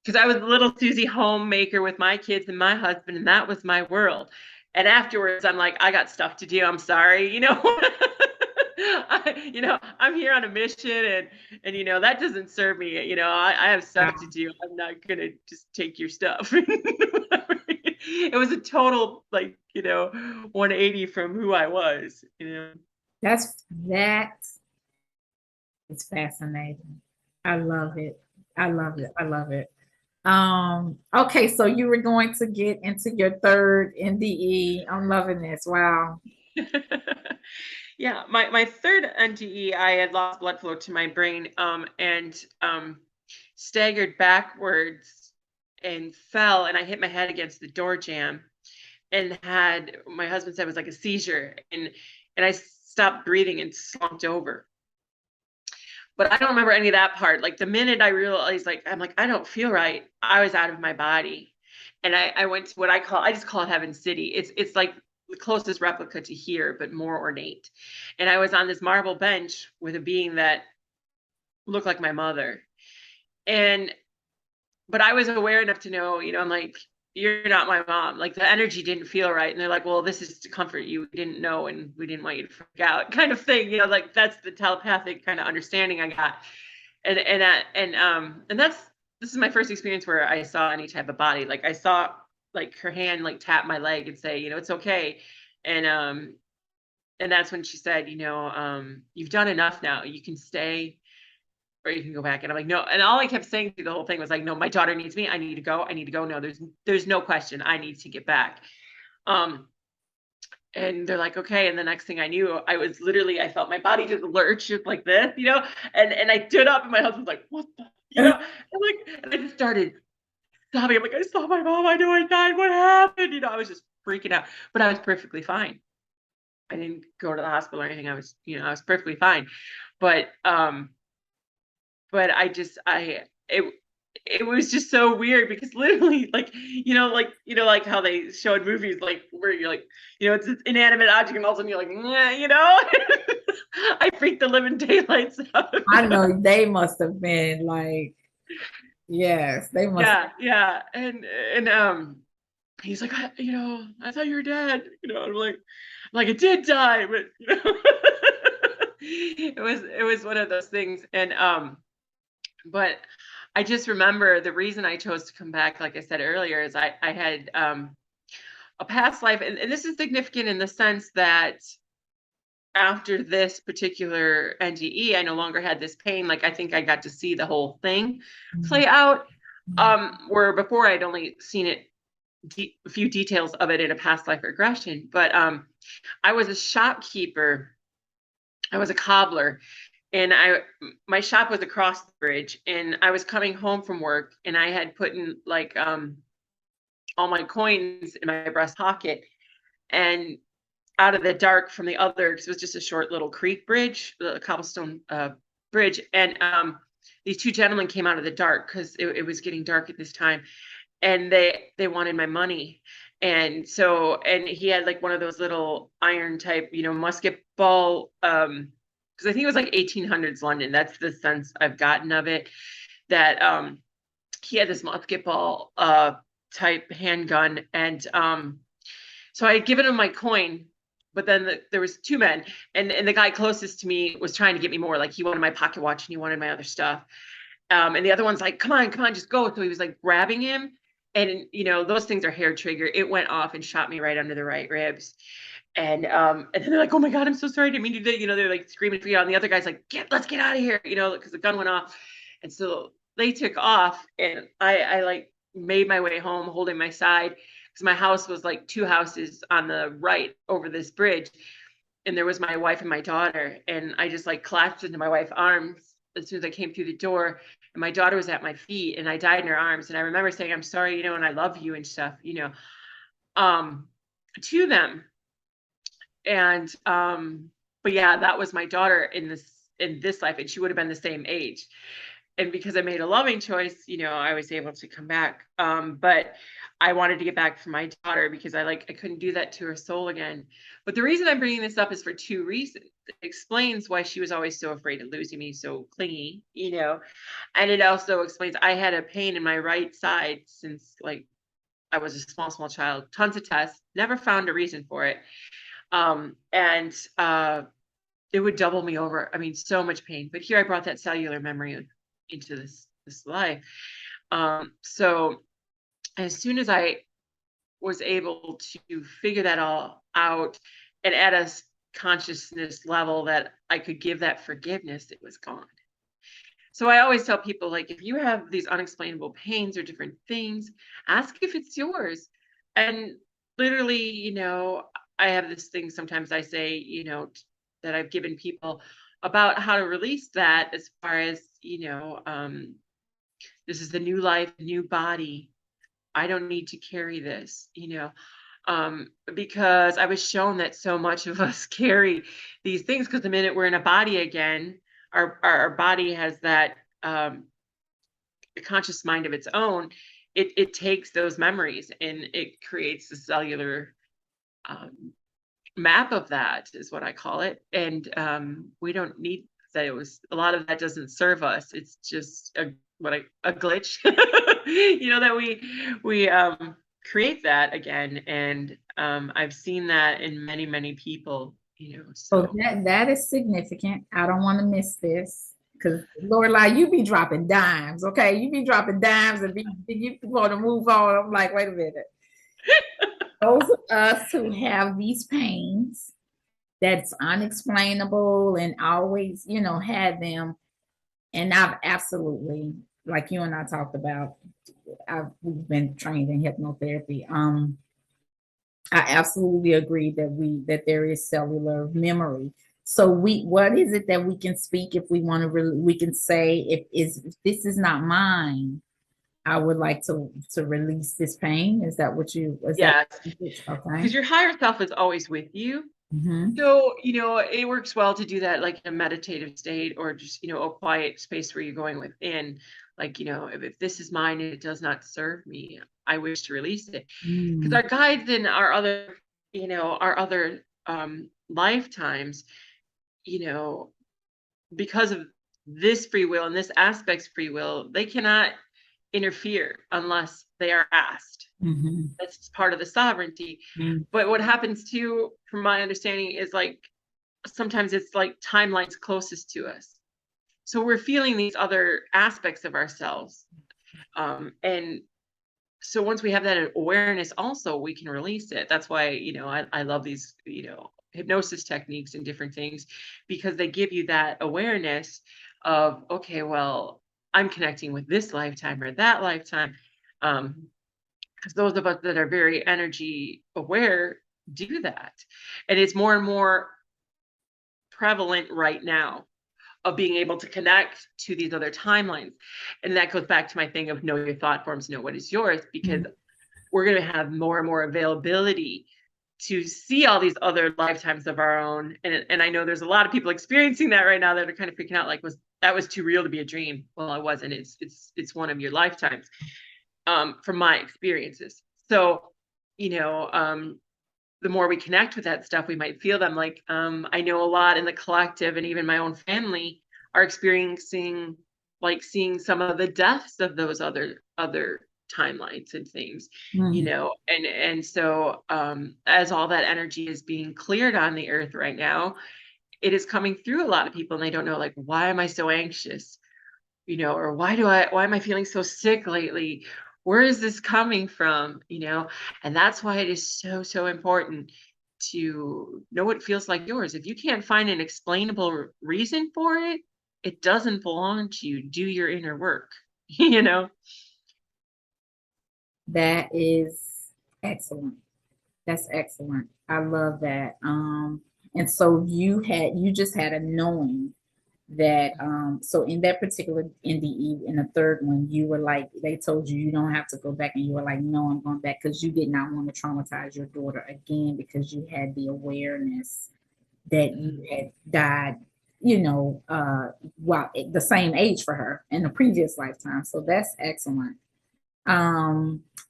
because I was a little Susie homemaker with my kids and my husband, and that was my world. And afterwards, I'm like, I got stuff to do. I'm sorry, I'm here on a mission, and that doesn't serve me. I have stuff to do. I'm not gonna just take your stuff. It was a total, like, 180 from who I was. That is fascinating. I love it. I love it. I love it. Okay, so you were going to get into your third NDE. I'm loving this. Wow. Yeah, my third NDE, I had lost blood flow to my brain, and staggered backwards and fell, and I hit my head against the door jamb, and had, my husband said, it was like a seizure, and I stopped breathing and slumped over. But I don't remember any of that part. Like the minute I realized, like, I'm like, I don't feel right, I was out of my body. And I went to what I just call it Heaven City. It's like the closest replica to here, but more ornate. And I was on this marble bench with a being that looked like my mother. And but I was aware enough to know, I'm like, you're not my mom. Like the energy didn't feel right. And they're like, well, this is to comfort you. We didn't know, and we didn't want you to freak out, kind of thing. Like that's the telepathic kind of understanding I got. And that's, this is my first experience where I saw any type of body. Like I saw like her hand like tap my leg and say, it's okay. And and that's when she said, you've done enough now. You can stay or you can go back. And I'm like, no. And all I kept saying through the whole thing was like, no, my daughter needs me. I need to go. I need to go. No, there's no question. I need to get back. And they're like, okay. And the next thing I knew, I felt my body just lurch like this, and I stood up and my husband was like, what the, and I just started sobbing. I'm like, I saw my mom. I know I died. What happened? I was just freaking out, but I was perfectly fine. I didn't go to the hospital or anything. I was perfectly fine. But it was just so weird because literally like how they show in movies, like where you're like, it's this inanimate object and all of a sudden you're like, I freaked the living daylights out. I know they must have been like, yes, they must. Yeah. And he's like, I thought you were dead. I'm like, I did die, but it was one of those things. And but I just remember the reason I chose to come back, like I said earlier, is I had a past life, and this is significant in the sense that after this particular NDE, I no longer had this pain. Like, I think I got to see the whole thing play out, where before I'd only seen it, a few details of it in a past life regression. But I was a shopkeeper. I was a cobbler. And my shop was across the bridge, and I was coming home from work, and I had put in like all my coins in my breast pocket, and out of the dark from the other, because it was just a short little creek bridge, a cobblestone bridge, and these two gentlemen came out of the dark because it was getting dark at this time, and they wanted my money. And he had like one of those little iron type, musket ball, because I think it was like 1800s London. That's the sense I've gotten of it, that he had this musket ball type handgun. And so I had given him my coin, but then there was two men, and the guy closest to me was trying to get me more. Like, he wanted my pocket watch and he wanted my other stuff. And the other one's like, come on, just go. So he was like grabbing him. And, those things are hair trigger. It went off and shot me right under the right ribs. And then they're like, oh my God, I'm so sorry. I didn't mean to do that. They're like screaming for you. And the other guy's like, let's get out of here, because the gun went off. And so they took off, and I like made my way home holding my side, because my house was like two houses on the right over this bridge. And there was my wife and my daughter. And I just like collapsed into my wife's arms as soon as I came through the door. And my daughter was at my feet, and I died in her arms. And I remember saying, I'm sorry, and I love you and stuff, to them. And but yeah, that was my daughter in this life, and she would have been the same age. And because I made a loving choice, I was able to come back. But I wanted to get back for my daughter, because I couldn't do that to her soul again. But the reason I'm bringing this up is for two reasons. It explains why she was always so afraid of losing me, so clingy, and it also explains I had a pain in my right side since like I was a small child. Tons of tests, never found a reason for it. And it would double me over. I mean, so much pain. But here I brought that cellular memory into this life. So as soon as I was able to figure that all out, and at a consciousness level that I could give that forgiveness, it was gone. So I always tell people, like, if you have these unexplainable pains or different things, ask if it's yours. And literally, I have this thing sometimes I say, that I've given people about how to release that, as far as, this is the new life, new body. I don't need to carry this, because I was shown that so much of us carry these things, because the minute we're in a body again, our body has that conscious mind of its own. It takes those memories and it creates a cellular map of that, is what I call it. And we don't need that. A lot of that doesn't serve us. It's just a glitch, that we create that again. And I've seen that in many people, So that is significant. I don't want to miss this, because Lorelei, you be dropping dimes, okay? You be dropping dimes, and you want to move on. I'm like, wait a minute. Those of us who have these pains, that's unexplainable and always, you know, had them. And I've absolutely, like you and I talked about, we've been trained in hypnotherapy. I absolutely agree that there is cellular memory. So what is it that we can speak if we want to we can say if this is not mine, I would like to release this pain. Is that what you is that Yes, okay? because your higher self is always with you. Mm-hmm. So, it works well to do that like in a meditative state, or just, a quiet space where you're going within. Like, if this is mine and it does not serve me, I wish to release it. Because Mm, our guides in our other lifetimes, you know, because of this free will and this aspect's free will, they cannot interfere unless they are asked. mm-hmm. That's part of the sovereignty. Mm, But what happens too, from my understanding, is like sometimes it's like timelines closest to us. So we're feeling these other aspects of ourselves. And so once we have that awareness, also we can release it. That's why, I love these, hypnosis techniques and different things, because they give you that awareness of, okay, well, I'm connecting with this lifetime or that lifetime. Because those of us that are very energy aware do that. And it's more and more prevalent right now, of being able to connect to these other timelines. And that goes back to my thing of know your thought forms, know what is yours, because mm. we're going to have more and more availability to see all these other lifetimes of our own. And I know there's a lot of people experiencing that right now that are kind of freaking out, like, that was too real to be a dream. Well, it wasn't. It's one of your lifetimes, from my experiences. So, you know, the more we connect with that stuff, we might feel them. Like, I know a lot in the collective, and even my own family are experiencing, like, seeing some of the deaths of those other timelines and things, Mm. and so, as all that energy is being cleared on the earth right now, it is coming through a lot of people, and they don't know, like, why am I so anxious? Or why am I feeling so sick lately? Where is this coming from? And that's why it is so, so important to know what feels like yours. If you can't find an explainable reason for it, it doesn't belong to you. Do your inner work, you know? That is excellent. That's excellent. I love that. And so you just had a knowing that so in that particular NDE, in the third one, you were like, they told you you don't have to go back, and you were like, no, I'm going back, because you did not want to traumatize your daughter again, because you had the awareness that you had died, while the same age for her in the previous lifetime. So that's excellent.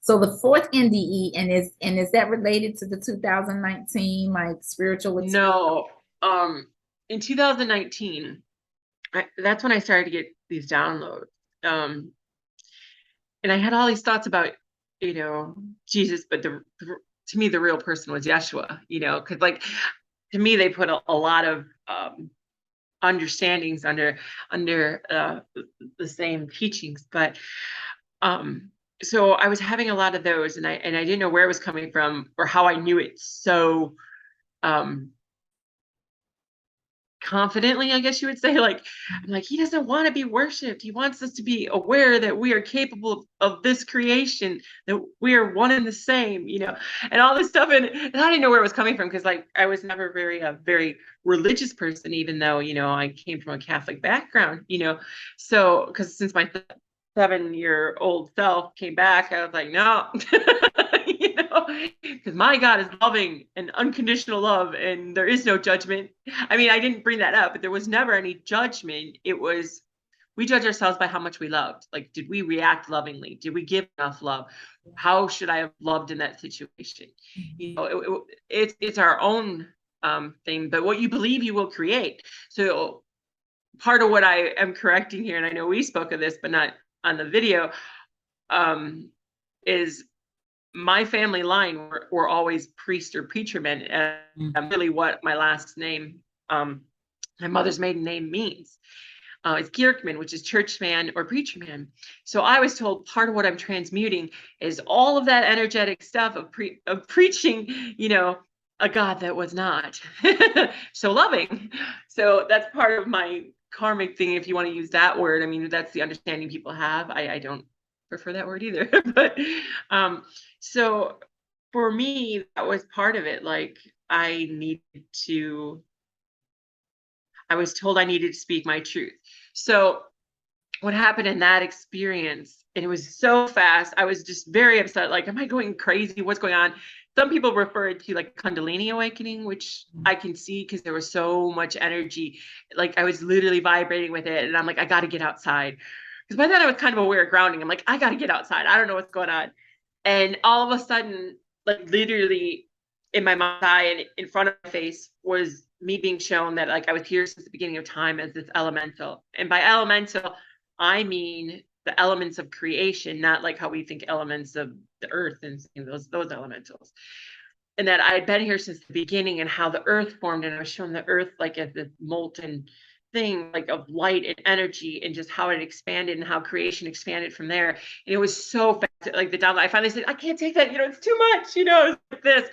So the fourth NDE, and is that related to the 2019 like spiritual experience? No, in 2019, that's when I started to get these downloads. Um, and I had all these thoughts about, Jesus, but to me, the real person was Yeshua, because, like, to me, they put a lot of understandings under the same teachings. But so I was having a lot of those, and I didn't know where it was coming from or how I knew it so um confidently, I guess you would say. Like, I'm like, he doesn't want to be worshipped. He wants us to be aware that we are capable of this creation, that we are one and the same, and all this stuff. And I didn't know where it was coming from, because, like, I was never very religious person, even though, I came from a Catholic background, so, because since my 7-year-old self came back, I was like, no, because my God is loving and unconditional love, and there is no judgment. I mean, I didn't bring that up, but there was never any judgment. It was, we judge ourselves by how much we loved. Like, did we react lovingly? Did we give enough love? How should I have loved in that situation? It's our own thing, but what you believe, you will create. So part of what I am correcting here, and I know we spoke of this, but not on the video, is my family line were always priest or preacher men, and really what my last name, my mother's maiden name, means. It's Kirkman, which is churchman or preacher man. So I was told part of what I'm transmuting is all of that energetic stuff of preaching, a God that was not so loving. So that's part of my karmic thing, if you want to use that word. I mean, that's the understanding people have. I don't prefer that word either. But so for me, that was part of it. Like I needed to, I was told I needed to speak my truth. So what happened in that experience, and it was so fast, I was just very upset. Like, am I going crazy? What's going on? Some people refer it to like Kundalini awakening, which I can see because there was so much energy. Like I was literally vibrating with it. And I'm like, I got to get outside. Because by then I was kind of aware of grounding. I'm like, I got to get outside. I don't know what's going on. And all of a sudden, like literally in my mind's eye and in front of my face was me being shown that like I was here since the beginning of time as this elemental. And by elemental, I mean the elements of creation, not like how we think elements of the earth and those elementals. And that I had been here since the beginning and how the earth formed, and I was shown the earth like as this molten thing like of light and energy, and just how it expanded and how creation expanded from there. And it was so fast, like the download. I finally said, I can't take that, it's too much, it's like this.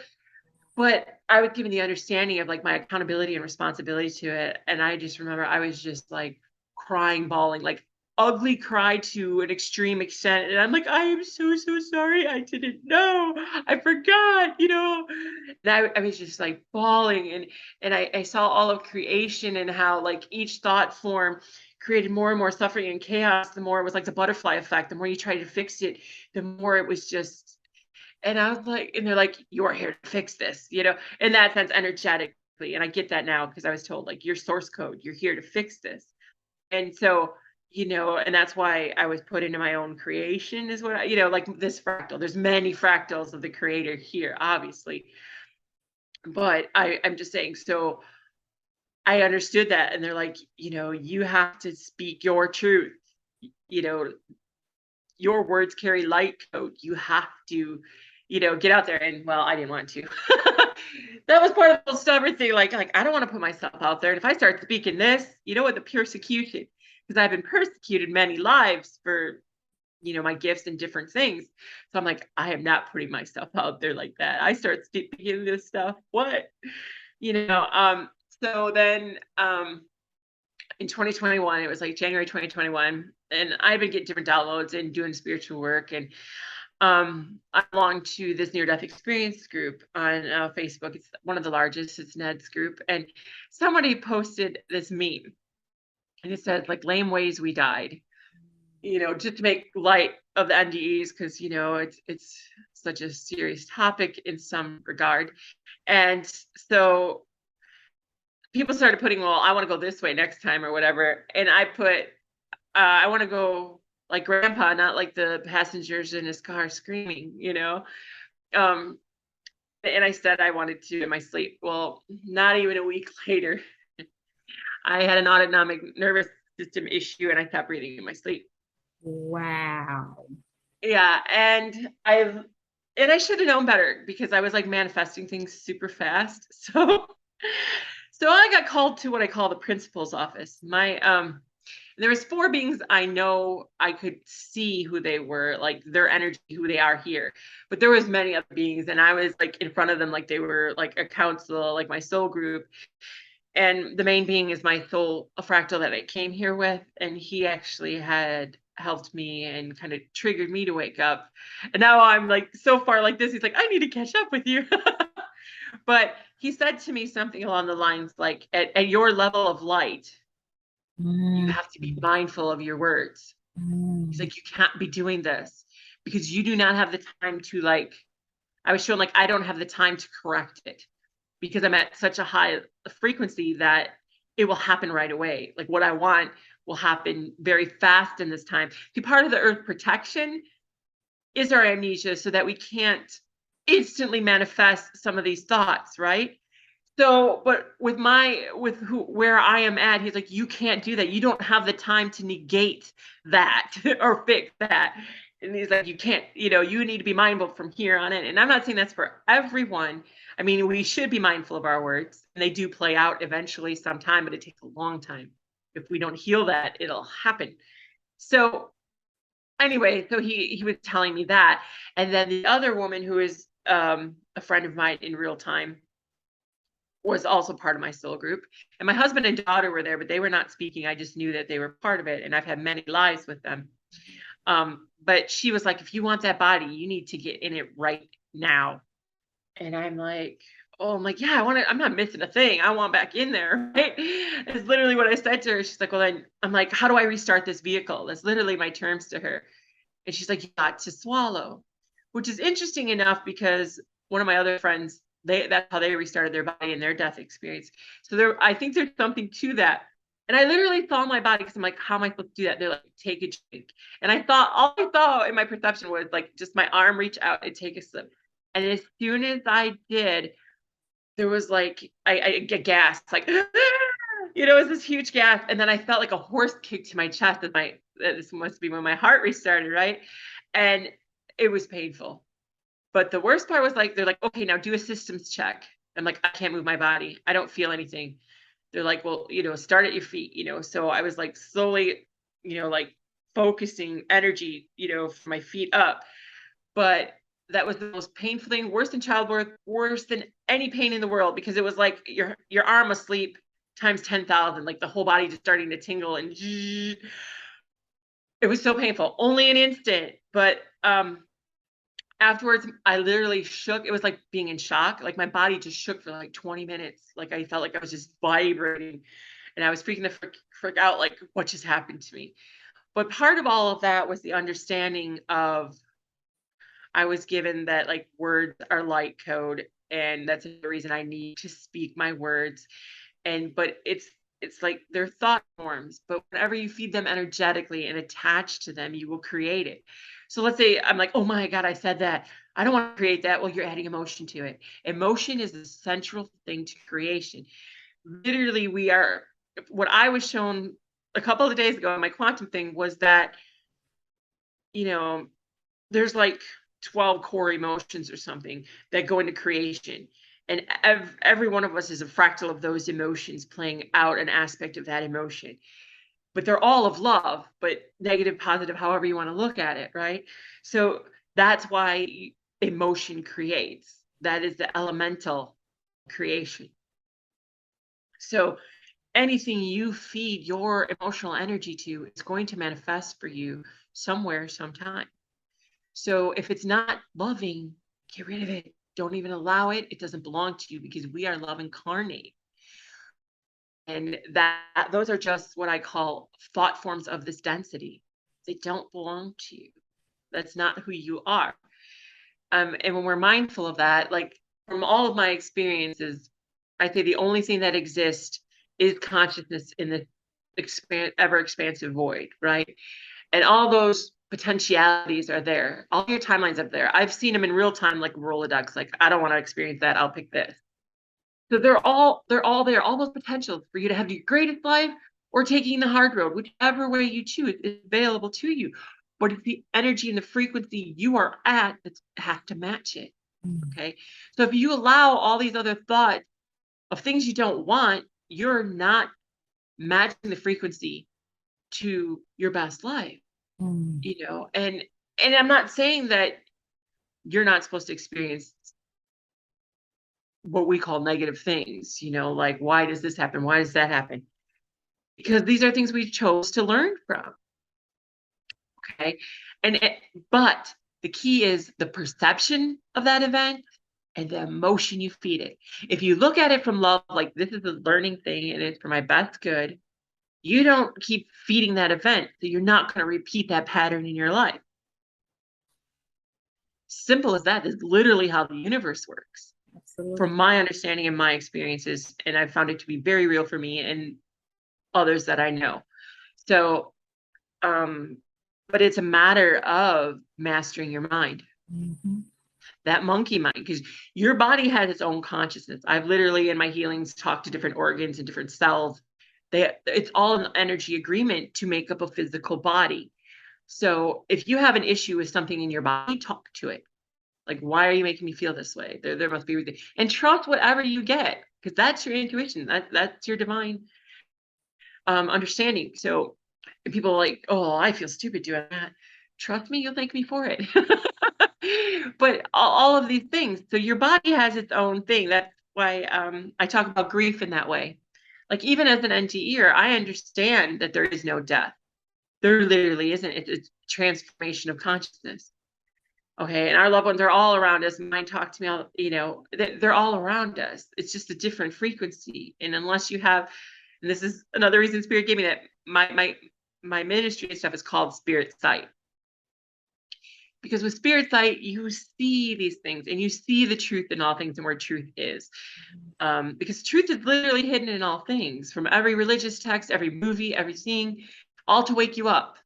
But I was given the understanding of like my accountability and responsibility to it. And I just remember I was just like crying, bawling, like ugly cry to an extreme extent. And I'm like, I am so, so sorry. I didn't know. I forgot, And I was just like bawling. And I saw all of creation and how like each thought form created more and more suffering and chaos. The more it was like the butterfly effect, the more you tried to fix it, the more it was just. And I was like, and they're like, you're here to fix this, in that sense, energetically. And I get that now because I was told, like, your source code, you're here to fix this. And so, and that's why I was put into my own creation, is what like this fractal. There's many fractals of the creator here, obviously. But I'm just saying, so I understood that. And they're like, you have to speak your truth. Your words carry light code. You have to, get out there. And well, I didn't want to. That was part of the stubborn thing. Like I don't want to put myself out there. And if I start speaking this, with the persecution, because I've been persecuted many lives for, my gifts and different things. So I'm like, I am not putting myself out there like that. I start speaking this stuff. What? So then in 2021, it was like January 2021, and I've been getting different downloads and doing spiritual work. And I belong to this near-death experience group on Facebook. It's one of the largest. It's Ned's group. And somebody posted this meme, and it says, like, lame ways we died, just to make light of the NDEs, because, it's such a serious topic in some regard. And so people started putting, well, I want to go this way next time or whatever. And I put, I want to go like grandpa, not like the passengers in his car screaming, and I said I wanted to in my sleep. Well, not even a week later, I had an autonomic nervous system issue and I stopped breathing in my sleep. Wow. Yeah. And I should have known better because I was like manifesting things super fast. So I got called to what I call the principal's office. There was 4 beings I know I could see who they were, like their energy, who they are here. But there was many other beings, and I was like in front of them, like they were like a council, like my soul group. And the main being is my soul, a fractal that I came here with, and he actually had helped me and kind of triggered me to wake up. And now I'm like so far like this. He's like, I need to catch up with you. But he said to me something along the lines like, at your level of light, you have to be mindful of your words. He's like, you can't be doing this because you do not have the time to like, I was shown like, I don't have the time to correct it because I'm at such a high frequency that it will happen right away. Like what I want will happen very fast in this time. See, part of the earth protection is our amnesia so that we can't instantly manifest some of these thoughts, right? So, but where I am at, he's like, you can't do that. You don't have the time to negate that or fix that. And he's like, you can't, you need to be mindful from here on in. And I'm not saying that's for everyone. I mean, we should be mindful of our words, and they do play out eventually sometime, but it takes a long time. If we don't heal that, it'll happen. So anyway, so he was telling me that. And then the other woman who is a friend of mine in real time, was also part of my soul group. And my husband and daughter were there, but they were not speaking. I just knew that they were part of it. And I've had many lives with them. But she was like, if you want that body, you need to get in it right now. And I'm like, oh, I'm like, yeah, I want to, I'm not missing a thing. I want back in there. Right? It's literally what I said to her. She's like, well, then I'm like, how do I restart this vehicle? That's literally my terms to her. And she's like, you got to swallow, which is interesting enough because one of my other friends, that's how they restarted their body in their death experience. So I think there's something to that. And I literally saw my body because I'm like, how am I supposed to do that? They're like, take a drink. And all I thought in my perception was like, just my arm reach out and take a sip. And as soon as I did, there was like, I get gas, like, it was this huge gas. And then I felt like a horse kick to my chest, and this must be when my heart restarted, right? And it was painful. But the worst part was like, they're like, okay, now do a systems check. I'm like, I can't move my body. I don't feel anything. They're like, well, start at your feet, So I was like slowly, like focusing energy, for my feet up. But that was the most painful thing, worse than childbirth, worse than any pain in the world, because it was like your arm asleep times 10,000, like the whole body just starting to tingle, and it was so painful. Only an instant, but afterwards I literally shook. It was like being in shock. Like my body just shook for like 20 minutes. Like I felt like I was just vibrating, and I was freaking the frick out, like what just happened to me. But part of all of that was the understanding of, I was given that like words are light code, and that's the reason I need to speak my words. But it's like they're thought forms, but whenever you feed them energetically and attach to them, you will create it. So let's say I'm like, oh my God, I said that. I don't want to create that. Well, you're adding emotion to it. Emotion is the central thing to creation. Literally, what I was shown a couple of days ago in my quantum thing was that, there's like 12 core emotions or something that go into creation. And every one of us is a fractal of those emotions playing out an aspect of that emotion. But they're all of love, but negative, positive, however you want to look at it, right? So that's why emotion creates. That is the elemental creation. So anything you feed your emotional energy to is going to manifest for you somewhere, sometime. So if it's not loving, get rid of it. Don't even allow it. It doesn't belong to you, because we are love incarnate. And those are just what I call thought forms of this density. They don't belong to you. That's not who you are. And when we're mindful of that, like from all of my experiences, I say the only thing that exists is consciousness in the ever expansive void, right? And all those potentialities are there. All your timelines up there. I've seen them in real time, like Rolodex. Like, I don't want to experience that. I'll pick this. So they're all there, all those potentials for you to have your greatest life, or taking the hard road, whichever way you choose is available to you. But it's the energy and the frequency you are at that has to match it. Okay. So if you allow all these other thoughts of things you don't want, you're not matching the frequency to your best life. And I'm not saying that you're not supposed to experience what we call negative things, like, why does this happen? Why does that happen? Because these are things we chose to learn from. Okay. But the key is the perception of that event and the emotion you feed it. If you look at it from love, like this is a learning thing and it's for my best good, you don't keep feeding that event. So you're not going to repeat that pattern in your life. Simple as that is literally how the universe works. Absolutely. From my understanding and my experiences, and I've found it to be very real for me and others that I know. So, but it's a matter of mastering your mind. That monkey mind, because your body has its own consciousness. I've literally in my healings talked to different organs and different cells. It's all an energy agreement to make up a physical body. So if you have an issue with something in your body, talk to it. Like, why are you making me feel this way? There must be everything. And trust whatever you get, because that's your intuition. That's your divine understanding. So people are like, oh, I feel stupid doing that. Trust me, you'll thank me for it. But all of these things. So your body has its own thing. That's I talk about grief in that way. Like, even as an NDEer, I understand that there is no death. There literally isn't. It's a transformation of consciousness. Okay. And our loved ones are all around us. Mine talk to me all, they're all around us. It's just a different frequency. And unless you have, and this is another reason Spirit gave me that, my ministry and stuff is called Spirit Sight. Because with Spirit Sight, you see these things and you see the truth in all things and where truth is. Because truth is literally hidden in all things, from every religious text, every movie, everything, all to wake you up.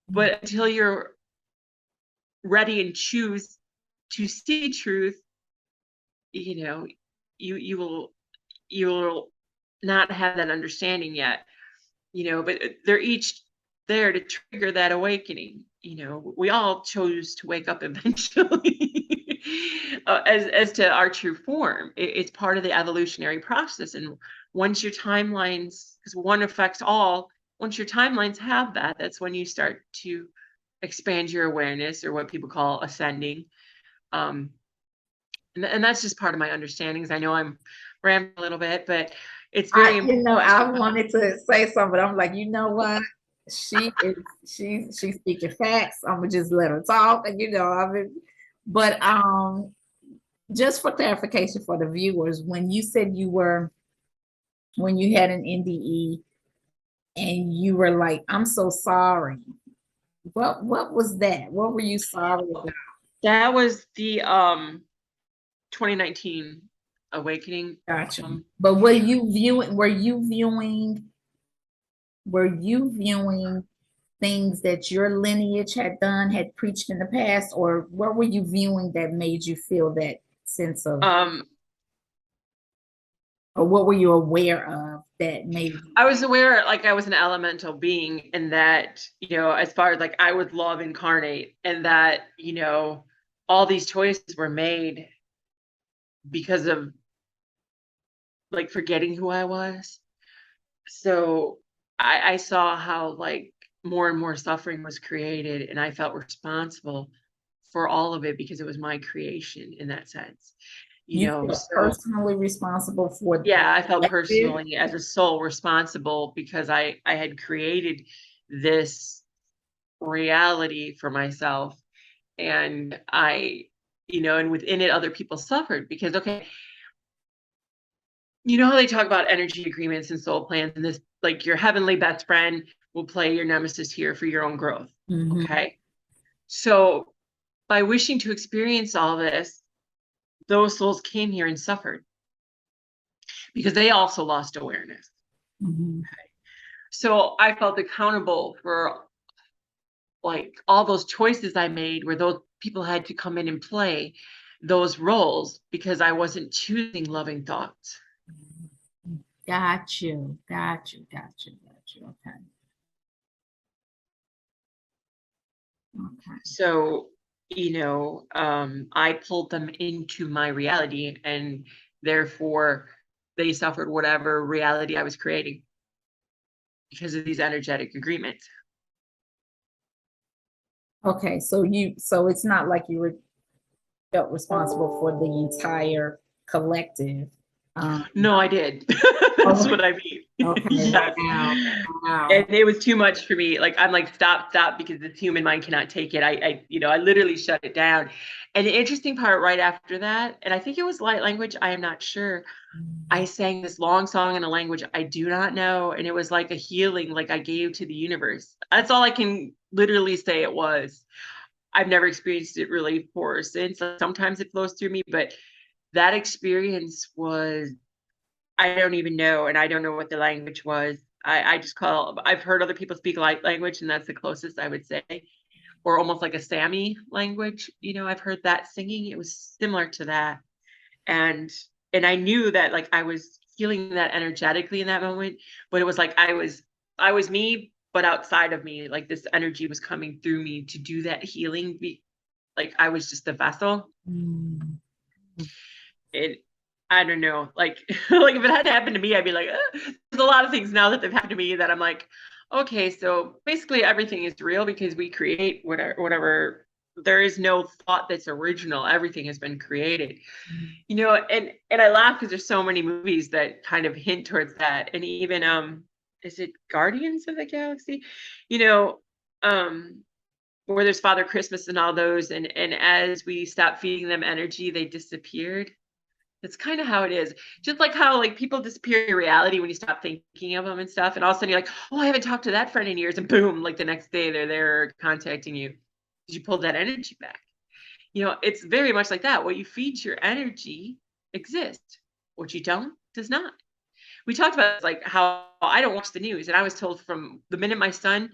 But until you're ready and choose to see truth, you will not have that understanding yet, but they're each there to trigger that awakening. We all chose to wake up eventually as to our true form. It's part of the evolutionary process. And once your timelines, because one affects all, once your timelines have that, that's when you start to expand your awareness, or what people call ascending. And that's just part of my understandings. I know I'm rambling a little bit, but it's very important. I wanted to say something, but I'm like, you know what? She's speaking facts. I'm gonna just let her talk, and but just for clarification for the viewers, when you said when you had an NDE and you were like, I'm so sorry. What was that? What were you sorry about? That was the 2019 awakening. Gotcha. But were you viewing things that your lineage had preached in the past, or what were you viewing that made you feel that sense of, or what were you aware of that made you? I was aware, like, I was an elemental being, and that, as far as like I was love incarnate, and that, all these choices were made because of like forgetting who I was. So I saw how like more and more suffering was created, and I felt responsible for all of it because it was my creation in that sense. You feel personally responsible for yeah, I felt personally as a soul responsible because I had created this reality for myself, and and within it other people suffered because, okay, you know how they talk about energy agreements and soul plans, and this, like, your heavenly best friend will play your nemesis here for your own growth. Mm-hmm. Okay. So by wishing to experience all this, those souls came here and suffered because they also lost awareness. Mm-hmm. Okay. So I felt accountable for like all those choices I made where those people had to come in and play those roles because I wasn't choosing loving thoughts. Got you. Okay. So, I pulled them into my reality, and therefore they suffered whatever reality I was creating because of these energetic agreements. Okay, so it's not like you felt responsible for the entire collective. No, I did. That's what I mean. Okay. Yes. Wow. And it was too much for me. Like, I'm like, stop, because the human mind cannot take it. I literally shut it down. And the interesting part right after that, and I think it was light language, I am not sure. I sang this long song in a language I do not know. And it was like a healing, like I gave to the universe. That's all I can literally say it was. I've never experienced it really before since. Sometimes it flows through me, but that experience was, I don't even know. And I don't know what the language was. I've heard other people speak light language, and that's the closest I would say, or almost like a Sami language. I've heard that singing. It was similar to that. And I knew that, like, I was feeling that energetically in that moment, but it was like I was me, but outside of me, like this energy was coming through me to do that healing. Like I was just a vessel. I don't know, like, like if it had happened to me, I'd be like, there's a lot of things now that have happened to me that I'm like, okay, so basically everything is real because we create whatever there is no thought that's original. Everything has been created. You know, and I laugh because there's so many movies that kind of hint towards that. And even is it Guardians of the Galaxy? You know, where there's Father Christmas and all those, and as we stopped feeding them energy, they disappeared. That's kind of how it is. Just like how like people disappear in reality when you stop thinking of them and stuff, and all of a sudden you're like, oh, I haven't talked to that friend in years, and boom, like the next day they're there contacting you. You pulled that energy back. You know, it's very much like that. What you feed your energy exists. What you don't does not. We talked about like how I don't watch the news, and I was told from the minute my son,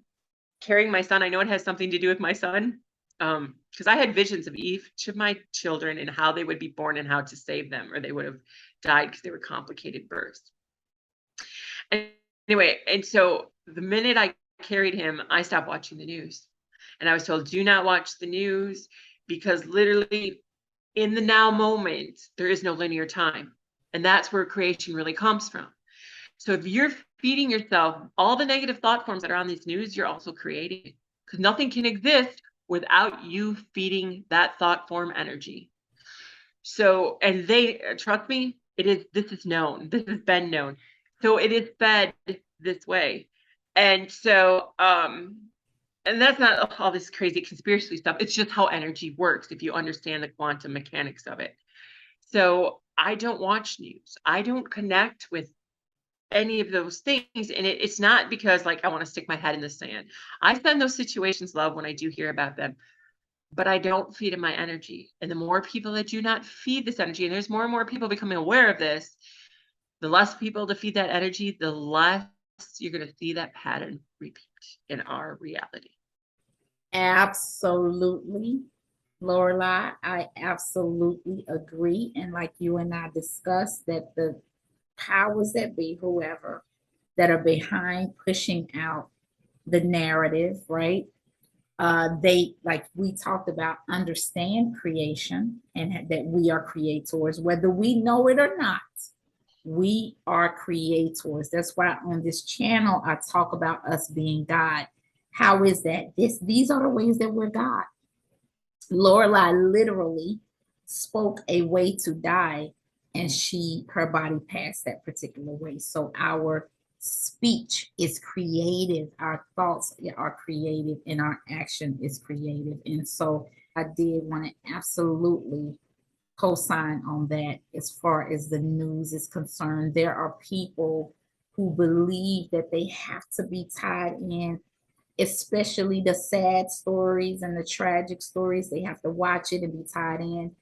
carrying my son, I know it has something to do with my son, because I had visions of each of my children and how they would be born and how to save them, or they would have died because they were complicated births. And anyway, and so the minute I carried him, I stopped watching the news. And I was told, do not watch the news, because literally in the now moment, there is no linear time. And that's where creation really comes from. So if you're feeding yourself all the negative thought forms that are on these news, you're also creating, because nothing can exist without you feeding that thought form energy. So, and they, trust me, this is known, this has been known. So it is fed this way. And so, and that's not all this crazy conspiracy stuff. It's just how energy works if you understand the quantum mechanics of it. So I don't watch news. I don't connect with any of those things. And it's not because like I want to stick my head in the sand. I find those situations love when I do hear about them, but I don't feed in my energy. And the more people that do not feed this energy, and there's more and more people becoming aware of this, the less people to feed that energy, the less you're going to see that pattern repeat in our reality. Absolutely, Lorelai, I absolutely agree. And like you and I discussed, that the powers that be, whoever, that are behind pushing out the narrative, right? They, like we talked about, understand creation and that we are creators, whether we know it or not. We are creators. That's why on this channel I talk about us being God. How is that? These are the ways that we're God. Lorelai literally spoke a way to die, and her body passed that particular way. So our speech is creative, our thoughts are creative, and our action is creative. And so I did want to absolutely co-sign on that. As far as the news is concerned, there are people who believe that they have to be tied in, especially the sad stories and the tragic stories. They have to watch it and be tied in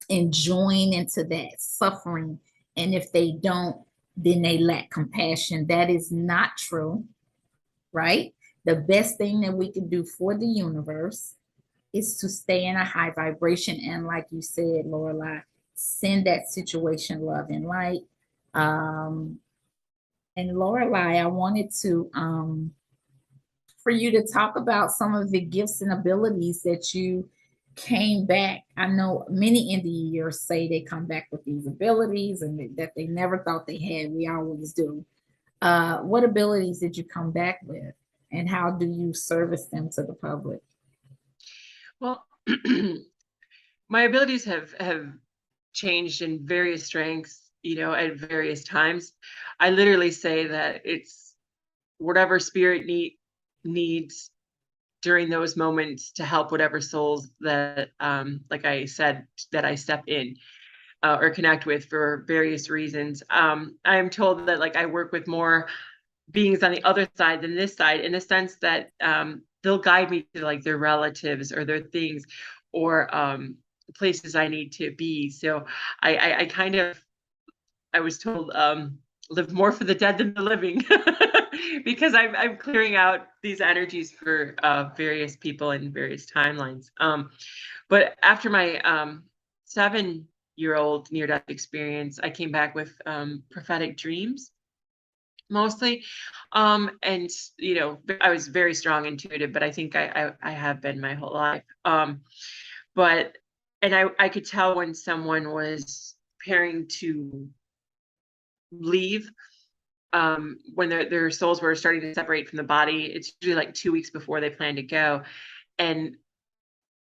and join into that suffering. And if they don't, then they lack compassion. That is not true, right? The best thing that we can do for the universe is to stay in a high vibration. And like you said, Lorelai, send that situation love and light. And Lorelai, I wanted to for you to talk about some of the gifts and abilities that you came back. I know many NDEers say they come back with these abilities and that they never thought they had. We always do. What abilities did you come back with, and how do you service them to the public? Well, my abilities have changed in various strengths, you know, at various times. I literally say that it's whatever spirit needs during those moments to help whatever souls that, like I said, that I step in or connect with for various reasons. I'm told that like I work with more beings on the other side than this side, in the sense that they'll guide me to like their relatives or their things, or places I need to be. So I kind of, I was told, live more for the dead than the living, because I'm clearing out these energies for various people in various timelines. But after my 7-year-old near-death experience, I came back with prophetic dreams mostly. And you know, I was very strong intuitive, but I think I have been my whole life. But and I could tell when someone was preparing to leave, when their souls were starting to separate from the body. It's usually like 2 weeks before they plan to go. And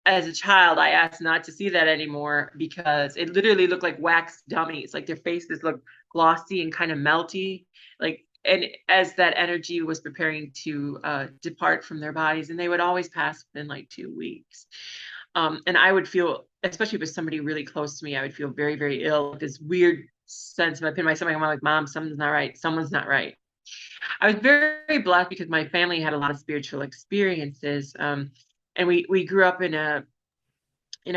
as a child, I asked not to see that anymore because it literally looked like wax dummies. Like their faces looked glossy and kind of melty. Like, and as that energy was preparing to depart from their bodies, and they would always pass within like 2 weeks. And I would feel, especially with somebody really close to me, I would feel very, very ill. This weird sense of my pin my stomach. I'm like, Mom, something's not right. Someone's not right. I was very, very blessed because my family had a lot of spiritual experiences. And we grew up in a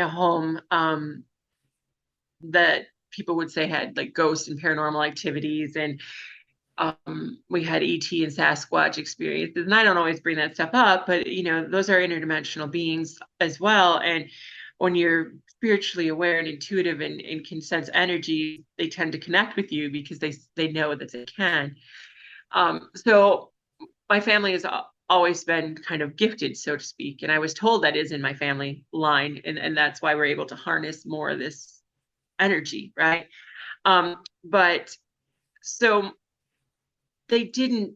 home that people would say had like ghost and paranormal activities, and we had ET and Sasquatch experiences. And I don't always bring that stuff up, but those are interdimensional beings as well. And when you're spiritually aware and intuitive and can sense energy, they tend to connect with you because they know that they can. So my family has always been kind of gifted, so to speak. And I was told that is in my family line. And that's why we're able to harness more of this energy, right? But so they didn't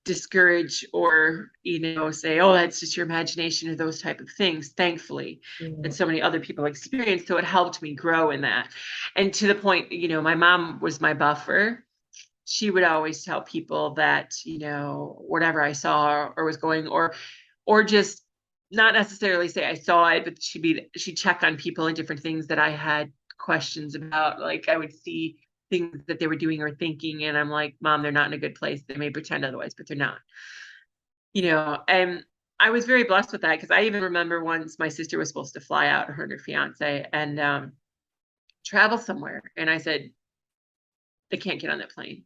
discourage or say, oh, that's just your imagination or those type of things, thankfully, that so many other people experienced. So it helped me grow in that. And to the point, my mom was my buffer. She would always tell people that whatever I saw or was going, or just not necessarily say I saw it, but she'd check on people and different things that I had questions about. Like I would see things that they were doing or thinking, and I'm like, Mom, they're not in a good place. They may pretend otherwise, but they're not. And I was very blessed with that, because I even remember once my sister was supposed to fly out, her and her fiance, and travel somewhere, and I said, they can't get on that plane.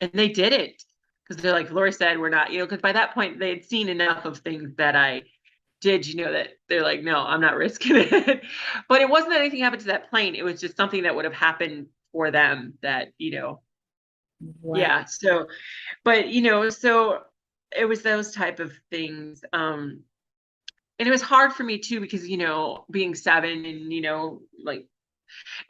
And they didn't, because they're like, Lori said, we're not, because by that point they had seen enough of things that I did, that they're like, no, I'm not risking it. But it wasn't that anything happened to that plane. It was just something that would have happened for them that, Wow. yeah. So, but, so it was those type of things. And it was hard for me too, because, being 7 and, like,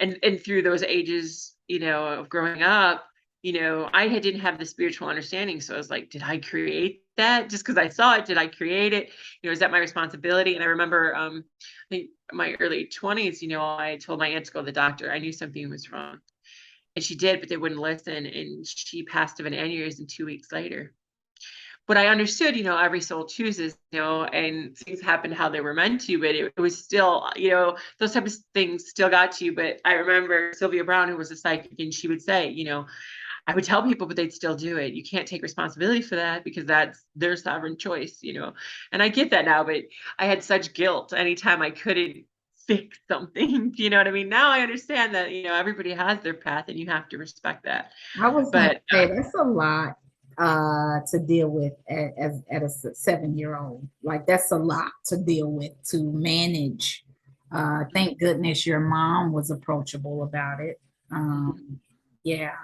and through those ages, of growing up, I didn't have the spiritual understanding. So I was like, did I create that? Just because I saw it, did I create it? Is that my responsibility? And I remember, I think my early 20s, I told my aunt to go to the doctor. I knew something was wrong. And she did, but they wouldn't listen. And she passed of an aneurysm 2 weeks later. But I understood, every soul chooses, and things happened how they were meant to, but it was still, those type of things still got to you. But I remember Sylvia Brown, who was a psychic, and she would say, I would tell people, but they'd still do it. You can't take responsibility for that, because that's their sovereign choice, and I get that now, but I had such guilt anytime I couldn't fix something. You know what I mean? Now I understand that, everybody has their path and you have to respect that. I was going to But say that's a lot to deal with at a 7-year-old. Like that's a lot to deal with, to manage. Thank goodness your mom was approachable about it. Yeah.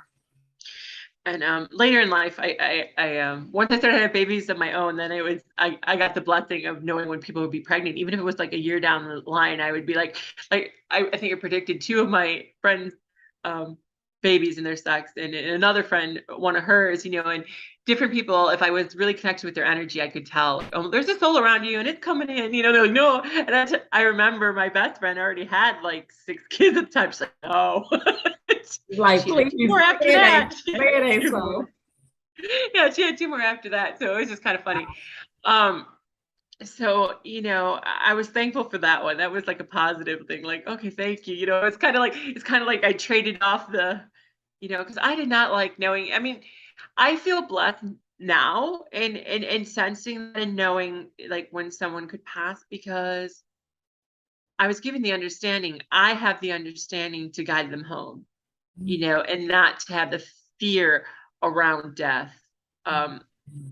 And later in life, I once I started having babies of my own, then I got the blessing of knowing when people would be pregnant, even if it was like a year down the line. I would be like I think I predicted 2 of my friends' babies and their sex, and another friend, one of hers, and different people. If I was really connected with their energy, I could tell, oh, there's a soul around you and it's coming in. They're like, no. And I remember my best friend already had like 6 kids at the time. She's like, no. Like, she had 2 more after that. Yeah, she had 2 more after that. So it was just kind of funny. So, I was thankful for that one. That was like a positive thing. Like, okay, thank you. It's kind of like I traded off the, because I did not like knowing. I mean, I feel blessed now and sensing and knowing like when someone could pass, because I was given the understanding. I have the understanding to guide them home, and not to have the fear around death.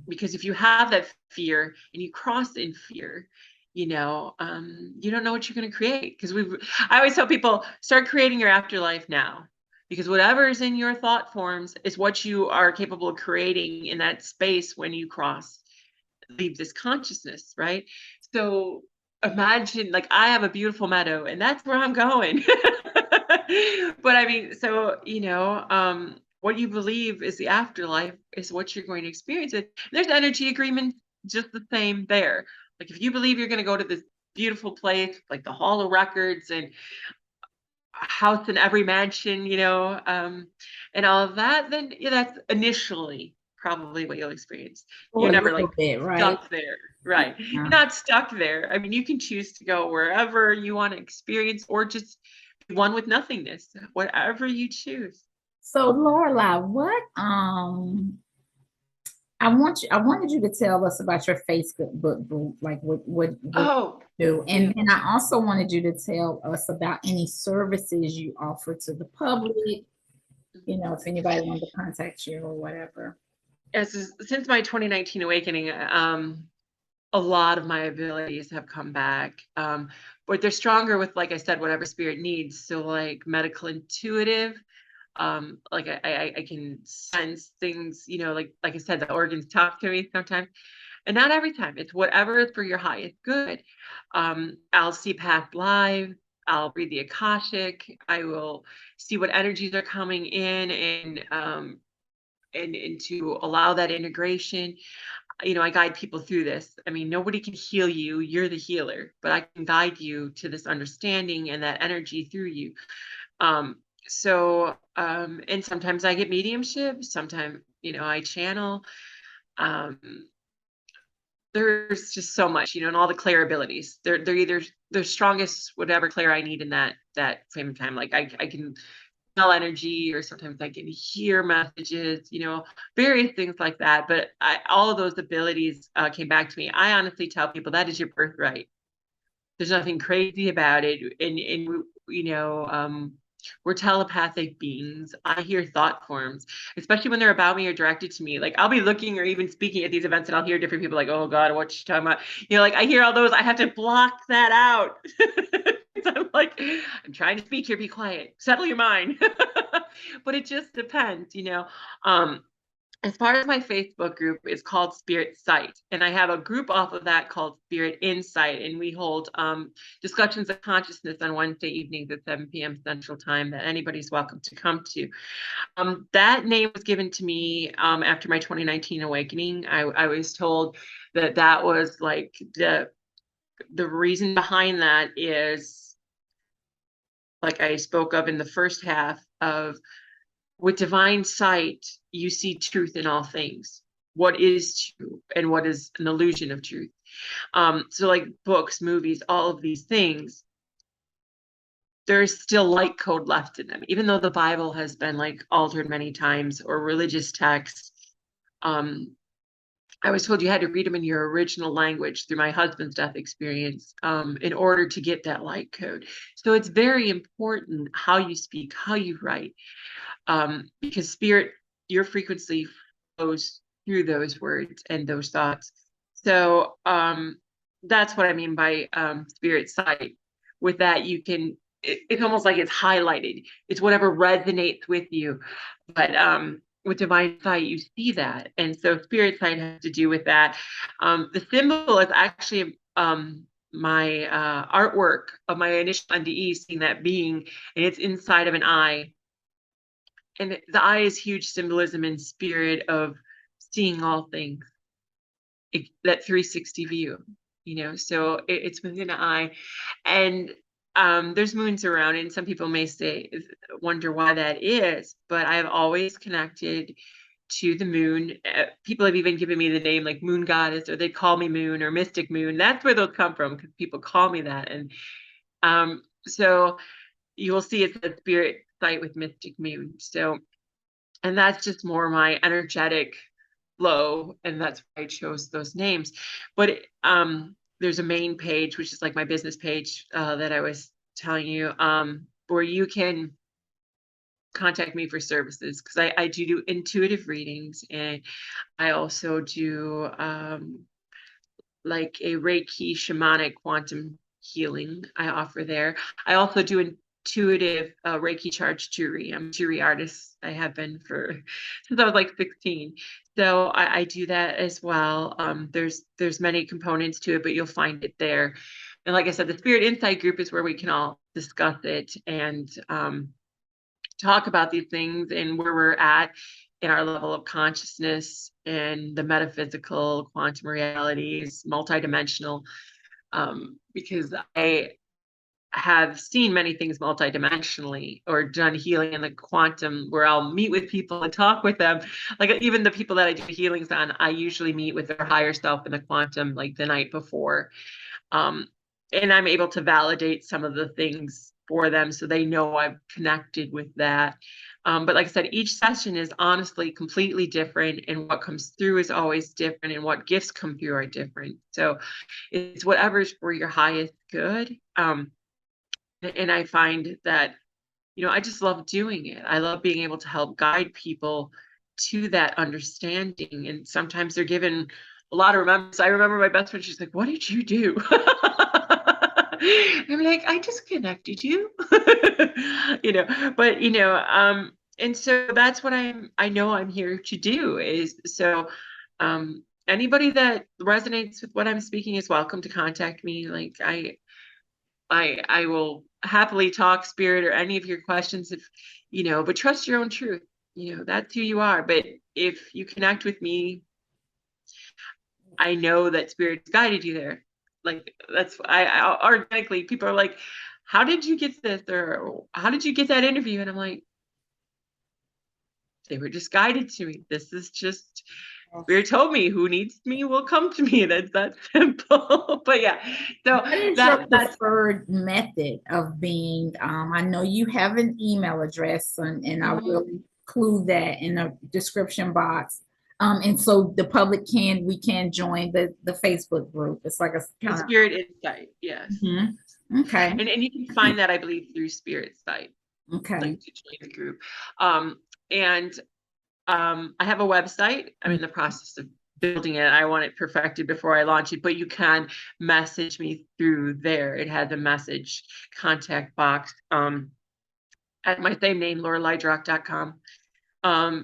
Because if you have that fear and you cross in fear, you don't know what you're going to create. Because I always tell people, start creating your afterlife now, because whatever is in your thought forms is what you are capable of creating in that space when you leave this consciousness, right? So imagine, like, I have a beautiful meadow and that's where I'm going. But I mean, so, what you believe is the afterlife is what you're going to experience. It. There's energy agreement just the same there. Like if you believe you're going to go to this beautiful place, like the Hall of Records and a house in every mansion, and all of that, then yeah, that's initially probably what you'll experience. For You're a never like little bit, right? stuck there, right? You're Yeah. not stuck there. I mean, you can choose to go wherever you want to experience, or just be one with nothingness, whatever you choose. So Lorelai, what I wanted you to tell us about your Facebook book group, like what Oh, you do. yeah. And I also wanted you to tell us about any services you offer to the public, if anybody wanted to contact you or whatever. Since my 2019 awakening, a lot of my abilities have come back. But they're stronger with, like I said, whatever spirit needs. So like medical intuitive, like I can sense things, like I said, the organs talk to me sometimes, and not every time. It's whatever is for your highest good. I'll see past lives. I'll read the Akashic. I will see what energies are coming in, and to allow that integration. I guide people through this. I mean, nobody can heal you. You're the healer, but I can guide you to this understanding and that energy through you. And sometimes I get mediumship. Sometimes, I channel. Um, there's just so much, and all the clair abilities. They're either the strongest, whatever clair I need in that same time. Like I can smell energy, or sometimes I can hear messages, various things like that. But all of those abilities came back to me. I honestly tell people that is your birthright. There's nothing crazy about it. And we're telepathic beings. I hear thought forms, especially when they're about me or directed to me. Like I'll be looking or even speaking at these events, and I'll hear different people like, "Oh God, what you talking about?" Like I hear all those. I have to block that out. I'm like, I'm trying to speak here. Be quiet. Settle your mind. But it just depends. As far as my Facebook group, it's called Spirit Sight, and I have a group off of that called Spirit Insight, and we hold discussions of consciousness on Wednesday evenings at 7 p.m. Central Time that anybody's welcome to come to. That name was given to me after my 2019 awakening. I was told that was like the reason behind that is, like I spoke of in the first half of, with divine sight, you see truth in all things. What is true and what is an illusion of truth. So like books, movies, all of these things, there's still light code left in them, even though the Bible has been like altered many times, or religious texts. I was told you had to read them in your original language through my husband's death experience in order to get that light code. So it's very important how you speak, how you write, because spirit, your frequency flows through those words and those thoughts. So that's what I mean by spirit sight. With that, you can, it's almost like it's highlighted. It's whatever resonates with you. But with divine sight, you see that. And so spirit sight has to do with that. The symbol is actually my artwork of my initial NDE, seeing that being, and it's inside of an eye. And the eye is huge symbolism in spirit of seeing all things, that 360 view, so it's within an eye. And there's moons around it, and some people may wonder why that is, but I've always connected to the moon. People have even given me the name like Moon Goddess, or they call me Moon or Mystic Moon. That's where those come from, because people call me that. And so you will see it's a spirit site with Mystic Moon. So, and that's just more my energetic flow, and that's why I chose those names. But there's a main page, which is like my business page that I was telling you, where you can contact me for services, because I do intuitive readings, and I also do like a Reiki shamanic quantum healing I offer there. I also do intuitive Reiki charge jewelry. I'm a jewelry artist. I have been since I was like 16. So I do that as well. There's many components to it, but you'll find it there. And like I said, the Spirit Insight group is where we can all discuss it and talk about these things and where we're at in our level of consciousness and the metaphysical, quantum realities, multidimensional. because I have seen many things multidimensionally, or done healing in the quantum, where I'll meet with people and talk with them. Like even the people that I do healings on, I usually meet with their higher self in the quantum like the night before. And I'm able to validate some of the things for them so they know I've connected with that. But like I said, each session is honestly completely different, and what comes through is always different, and what gifts come through are different. So it's whatever's for your highest good. And I find that, I just love doing it. I love being able to help guide people to that understanding. And sometimes they're given a lot of remembrance. I remember my best friend, she's like, "What did you do?" I'm like, "I just connected you." But and so that's what I know I'm here to do, is so anybody that resonates with what I'm speaking is welcome to contact me. Like I will happily talk spirit or any of your questions, if but trust your own truth. That's who you are. But if you connect with me, I know that spirit's guided you there. Like that's I organically, people are like, "How did you get this?" Or "How did you get that interview?" And I'm like, they were just guided to me. This is just, Spirit told me who needs me will come to me. That's that simple. But yeah, so What is your that's preferred method of being? I know you have an email address, and I will include that in the description box. And so the public we can join the Facebook group. It's like a the kind Spirit Insight, yes. of, okay. And you can find that, I believe, through Spirit Site, Okay. like to join the group. And I have a website. I'm in the process of building it. I want it perfected before I launch it, but you can message me through there. It has a message contact box at my same name, LoreliDrache.com.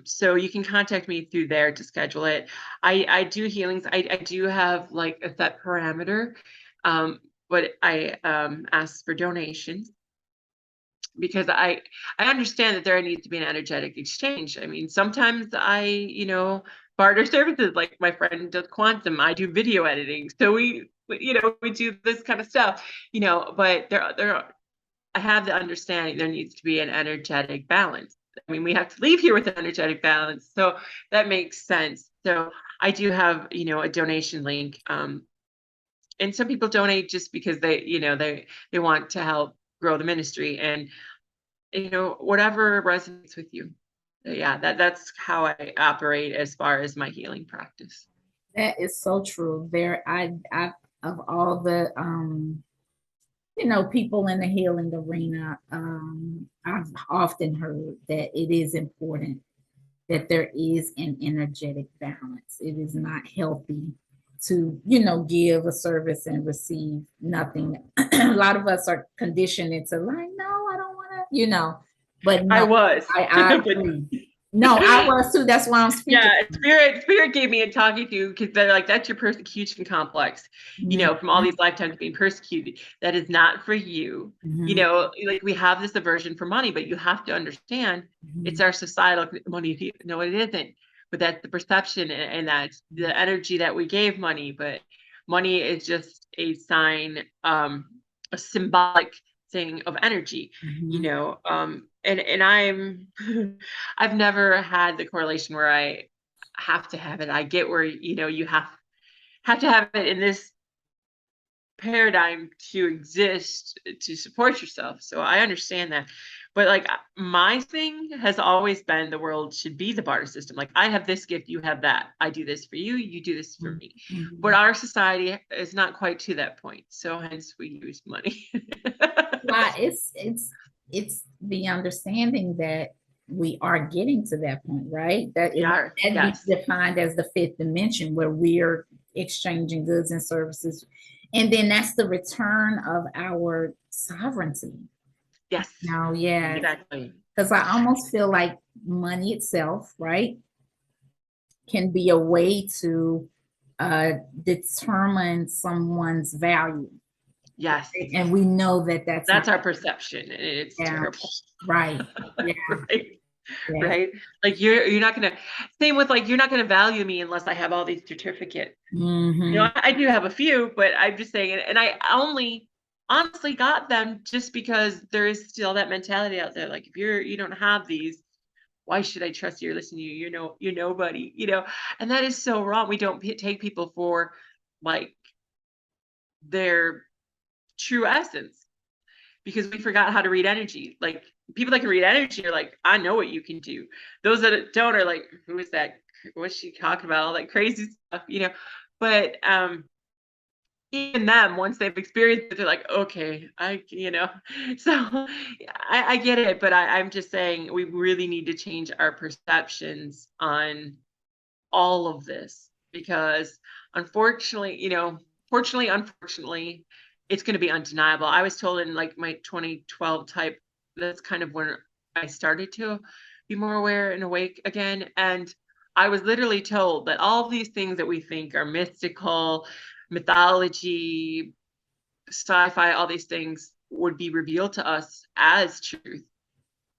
So you can contact me through there to schedule it. I do healings. I do have like a set parameter, but I ask for donations, because I understand that there needs to be an energetic exchange. I mean, sometimes I barter services. Like my friend does quantum, I do video editing, so we do this kind of stuff. But I have the understanding there needs to be an energetic balance. I mean, we have to leave here with an energetic balance, so that makes sense. So I do have a donation link, and some people donate just because they want to help grow the ministry, and whatever resonates with you. Yeah, that's how I operate as far as my healing practice. That is so true. I of all the people in the healing arena, I've often heard that it is important that there is an energetic balance. It is not healthy to, give a service and receive nothing. A lot of us are conditioned into like, no, I don't want to, but I no, was. I agree. No, I was too. That's why I'm speaking. Yeah, spirit gave me a talking to, because they're like, that's your persecution complex, from all these lifetimes of being persecuted. That is not for you. Like we have this aversion for money, but you have to understand it's our societal money. No, it isn't. But that's the perception, and that's the energy that we gave money. But money is just a sign, a symbolic thing of energy, and I've never had the correlation where I have to have it. I get where you have to have it in this paradigm to exist, to support yourself. So I understand that. But like my thing has always been, the world should be the barter system. Like I have this gift, you have that. I do this for you, you do this for me. But our society is not quite to that point. So hence we use money. Well, it's the understanding that we are getting to that point, right? That yes. defined as the fifth dimension, where we're exchanging goods and services. And then that's the return of our sovereignty. Yes. Now, yeah. Exactly. Because I almost feel like money itself, right, can be a way to determine someone's value. Yes. Right? And we know that that's our perception, and it's terrible. Right. Yeah. Right. Yeah. right? Like you're not gonna, same with like, you're not gonna value me unless I have all these certificates. You know, I do have a few, but I'm just saying, and I only honestly got them just because there is still that mentality out there. Like if you don't have these, why should I trust you or listen to you? You're nobody, and that is so wrong. We don't take people for like their true essence because we forgot how to read energy. Like people that can read energy are like, I know what you can do. Those that don't are like, who is that? What's she talking about? All that crazy stuff. But even them, once they've experienced it, they're like, okay, so I get it, but I'm just saying we really need to change our perceptions on all of this because unfortunately, unfortunately, it's going to be undeniable. I was told in like my 2012 type, that's kind of when I started to be more aware and awake again. And I was literally told that all of these things that we think are mystical, mythology, sci-fi, all these things would be revealed to us as truth,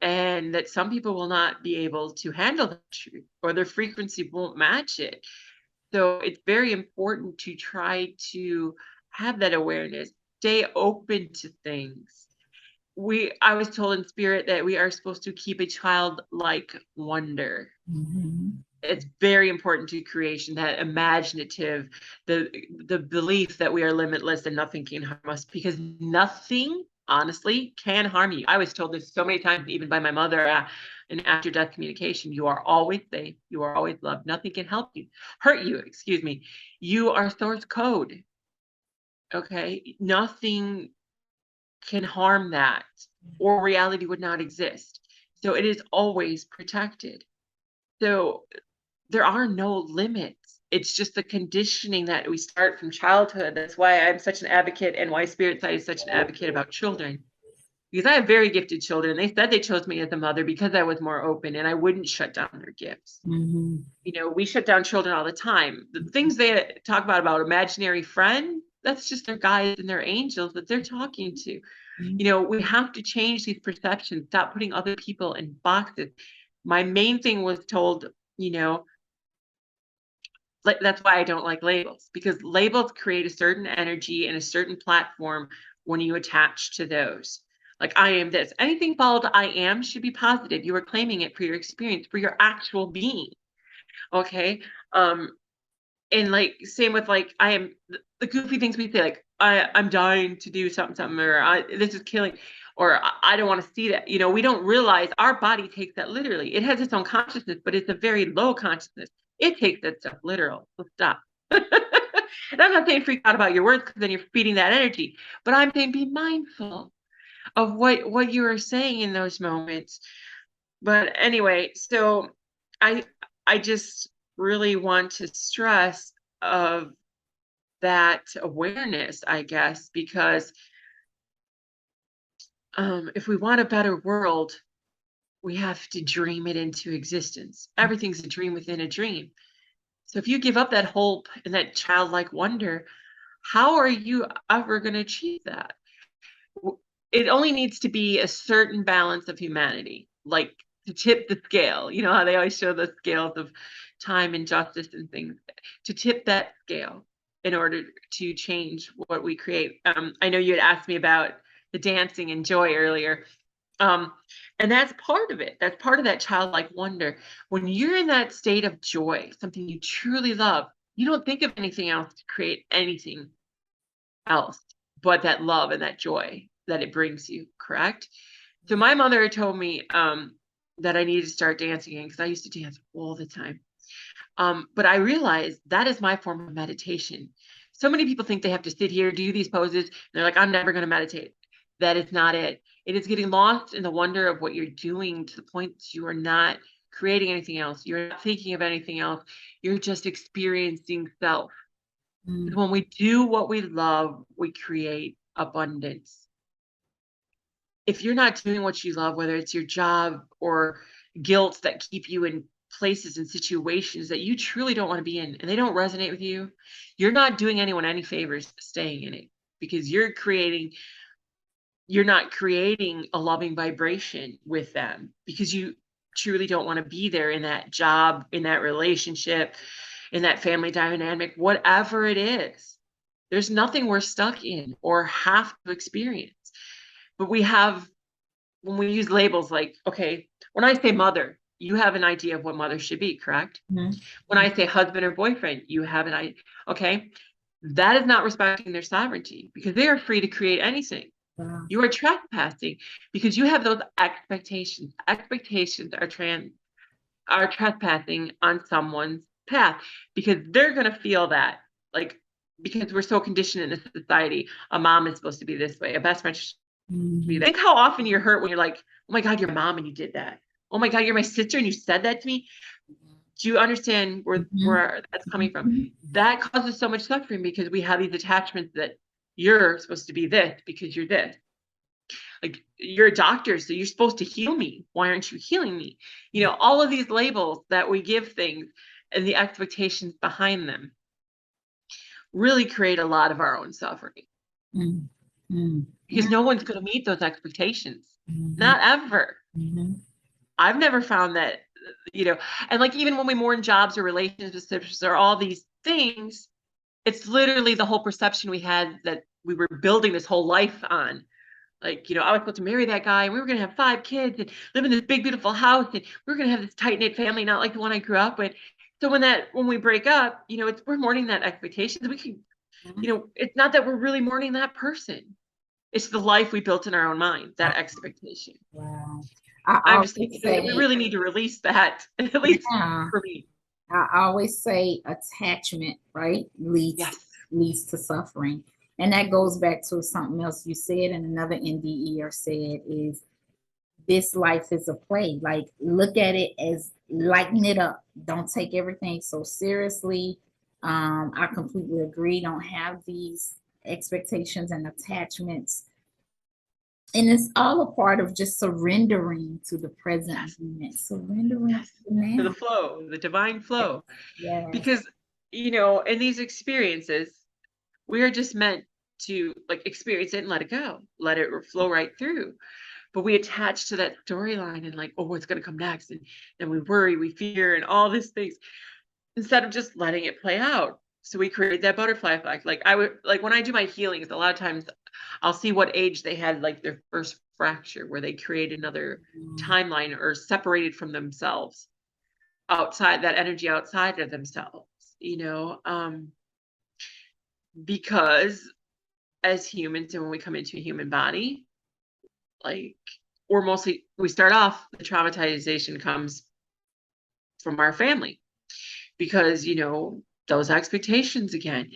and that some people will not be able to handle the truth or their frequency won't match it. So it's very important to try to have that awareness, stay open to things. I was told in spirit that we are supposed to keep a childlike wonder. It's very important to creation, that imaginative, the belief that we are limitless and nothing can harm us, because nothing honestly can harm you. I was told this so many times, even by my mother, in after death communication: you are always safe, you are always loved, nothing can hurt you, excuse me. You are source code. Okay, nothing can harm that, or reality would not exist. So it is always protected. So there are no limits. It's just the conditioning that we start from childhood. That's why I'm such an advocate, and why Spirit Side is such an advocate about children. Because I have very gifted children. They said they chose me as a mother because I was more open and I wouldn't shut down their gifts. We shut down children all the time. The things they talk about imaginary friend, that's just their guides and their angels that they're talking to. We have to change these perceptions, stop putting other people in boxes. My main thing was told, that's why I don't like labels, because labels create a certain energy and a certain platform when you attach to those. Like, I am this. Anything followed I am should be positive. You are claiming it for your experience, for your actual being. Okay. And like same with like I am the goofy things we say, like I'm dying to do something, or this is killing, or I don't want to see that. We don't realize our body takes that literally. It has its own consciousness, but it's a very low consciousness. It takes that stuff literal. So stop. And I'm not saying freak out about your words, because then you're feeding that energy. But I'm saying be mindful of what you are saying in those moments. But anyway, so I I just really want to stress of that awareness, I guess, because if we want a better world, we have to dream it into existence. Everything's a dream within a dream. So if you give up that hope and that childlike wonder, how are you ever going to achieve that? It only needs to be a certain balance of humanity, like to tip the scale. You know how they always show the scales of time and justice and things, to tip that scale in order to change what we create. I know you had asked me about the dancing and joy earlier. And that's part of it. That's part of that childlike wonder. When you're in that state of joy, something you truly love, you don't think of anything else to create anything else but that love and that joy that it brings you, correct? So my mother had told me that I needed to start dancing again, because I used to dance all the time. But I realized that is my form of meditation. So many people think they have to sit here, do these poses, and they're like, I'm never going to meditate. That is not it. It is getting lost in the wonder of what you're doing, to the point that you are not creating anything else. You're not thinking of anything else. You're just experiencing self. When we do what we love, we create abundance. If you're not doing what you love, whether it's your job or guilt that keep you in places and situations that you truly don't want to be in, and they don't resonate with you, you're not doing anyone any favors staying in it, because you're not creating a loving vibration with them, because you truly don't want to be there in that job, in that relationship, in that family dynamic, whatever it is. There's nothing we're stuck in or have to experience. But when we use labels like, okay, when I say mother, you have an idea of what mother should be, correct? Mhm. When I say husband or boyfriend, you have an idea. Okay. That is not respecting their sovereignty, because they are free to create anything. Wow. You are trespassing because you have those expectations. Expectations are trespassing on someone's path, because they're going to feel that, like, because we're so conditioned in this society. A mom is supposed to be this way. A best friend should be that. Think how often you're hurt when you're like, oh my God, you're mom and you did that. Oh my God, you're my sister and you said that to me. Do you understand where that's coming from? That causes so much suffering, because we have these attachments that you're supposed to be this because you're this. Like, you're a doctor, so you're supposed to heal me. Why aren't you healing me? You know, all of these labels that we give things and the expectations behind them really create a lot of our own suffering. Because no one's going to meet those expectations. Not ever. I've never found that, you know, and like, even when we mourn jobs or relationships or all these things, it's literally the whole perception we had that we were building this whole life on. Like, you know, I was supposed to marry that guy and we were going to have 5 kids and live in this big, beautiful house. And we were going to have this tight knit family, not like the one I grew up with. So when we break up, you know, we're mourning that expectation. We can, you know, it's not that we're really mourning that person. It's the life we built in our own mind, that expectation. Wow. I'm just thinking that we really need to release that, at least for me. I always say attachment, right, leads to suffering. And that goes back to something else you said, and another NDEer said, is this life is a play. Like, look at it as lighten it up. Don't take everything so seriously. I completely agree. Don't have these expectations and attachments. And it's all a part of just surrendering to the present moment, surrendering to the flow, the divine flow. Because, you know, in these experiences, we are just meant to, like, experience it and let it go, let it flow right through. But we attach to that storyline and, like, oh, what's going to come next? And then we worry, we fear, and all these things, instead of just letting it play out. So we create that butterfly effect. Like, when I do my healings, a lot of times I'll see what age they had, like, their first fracture, where they create another timeline or separated from themselves, outside that energy, outside of themselves, you know, because as humans, and when we come into a human body, like, we start off, the traumatization comes from our family, because, you know, those expectations again.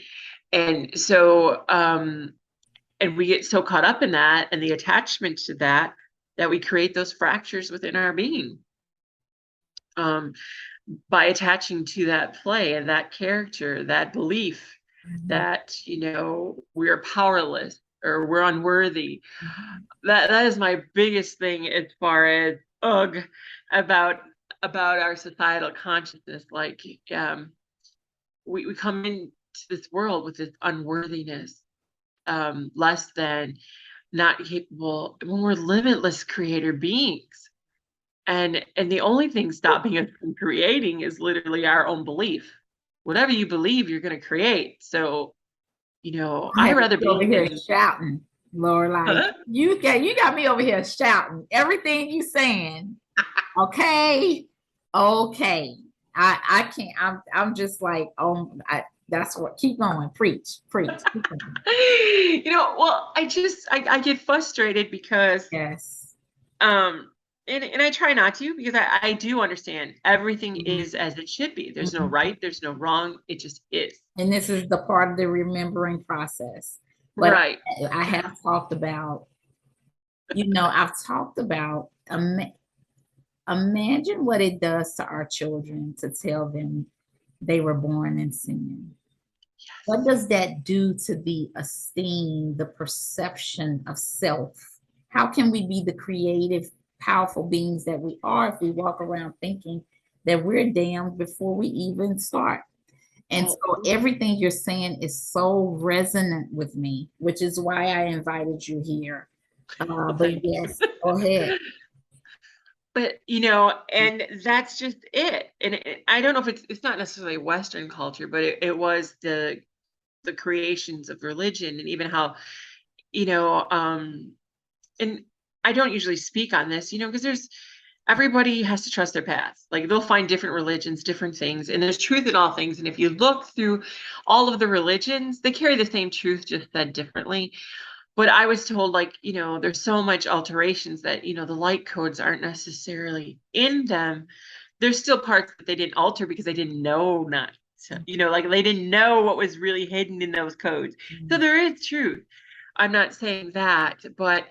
And so, and we get so caught up in that and the attachment to that, that we create those fractures within our being, by attaching to that play and that character, that belief that, you know, we're powerless or we're unworthy. That is my biggest thing as far as about our societal consciousness. Like, we come into this world with this unworthiness, less than, not capable, when we're limitless creator beings. And the only thing stopping us from creating is literally our own belief. Whatever you believe, you're going to create. So, you know, I'd rather be over here shouting, Lorelei. You got me over here shouting everything you saying. Okay. I can't. I'm just like, that's what. Keep going. Preach. Keep going. You know, well, I get frustrated because and I try not to, because I do understand everything is as it should be. There's no right, there's no wrong. It just is. And this is the part of the remembering process. But right. I have talked about, you know, I've talked about, imagine what it does to our children to tell them they were born in sin. What does that do to the esteem, the perception of self? How can we be the creative, powerful beings that we are if we walk around thinking that we're damned before we even start? And so everything you're saying is so resonant with me, which is why I invited you here. But yes, go ahead. But, you know, and that's just it. And I don't know if it's not necessarily Western culture, but it was the creations of religion, and even how, you know, and I don't usually speak on this, you know, because there's everybody has to trust their path. Like they'll find different religions, different things, and there's truth in all things. And if you look through all of the religions, they carry the same truth, just said differently. But I was told, like, you know, there's so much alterations that, you know, the light codes aren't necessarily in them. There's still parts that they didn't alter because they didn't know not to, you know, like they didn't know what was really hidden in those codes. So there is truth. I'm not saying that, but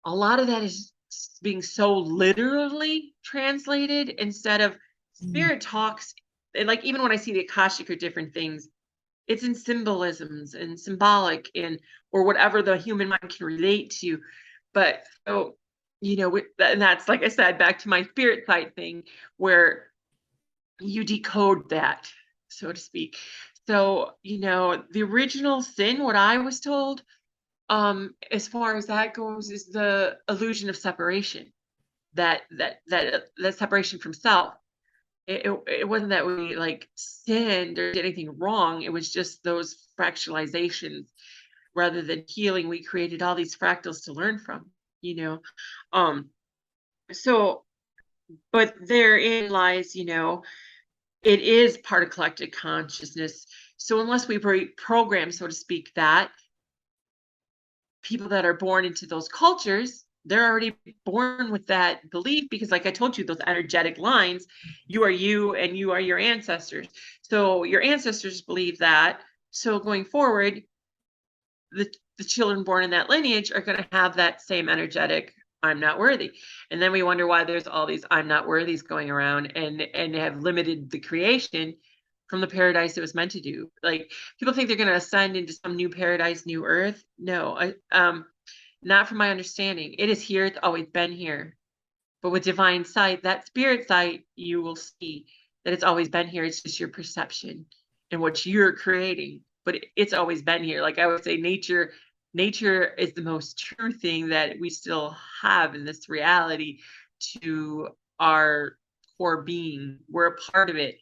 a lot of that is being so literally translated instead of spirit talks. And like even when I see the Akashic or different things, it's in symbolisms and symbolic and or whatever the human mind can relate to. But so, you know, and that's like I said, back to my spirit side thing where you decode that, so to speak. So, you know, the original sin, what I was told, as far as that goes, is the illusion of separation, that separation from self. It wasn't that we like sinned or did anything wrong. It was just those fractalizations. Rather than healing, we created all these fractals to learn from, you know. Um, so, but therein lies, you know, it is part of collective consciousness. So unless we program, so to speak, that people that are born into those cultures, they're already born with that belief because like I told you, those energetic lines, you are you and you are your ancestors. So your ancestors believe that. So going forward, the children born in that lineage are going to have that same energetic I'm not worthy. And then we wonder why there's all these I'm not worthies going around and have limited the creation from the paradise it was meant to do. Like people think they're going to ascend into some new paradise, new earth. No, not from my understanding. It is here. It's always been here. But with divine sight, that spirit sight, you will see that it's always been here. It's just your perception and what you're creating. But it's always been here. Like I would say, nature is the most true thing that we still have in this reality to our core being. We're a part of it.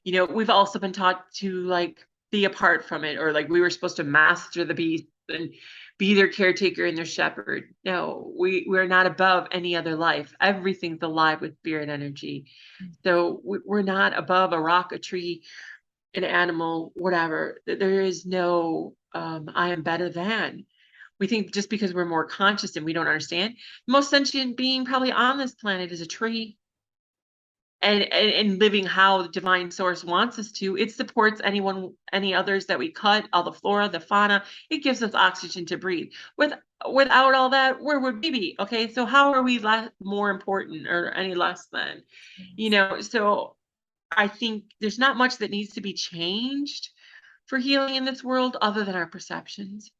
You know, we've also been taught to like be apart from it, or like we were supposed to master the beast and be their caretaker and their shepherd. No, we're not above any other life. Everything's alive with spirit energy. So we're not above a rock, a tree, an animal, whatever. There is no I am better than. We think just because we're more conscious and we don't understand, the most sentient being probably on this planet is a tree. And living how the divine source wants us to. It supports any others that we cut, all the flora, the fauna. It gives us oxygen to breathe. Without all that, where would we be? Okay, so how are we more important or any less than? You know, so I think there's not much that needs to be changed for healing in this world other than our perceptions.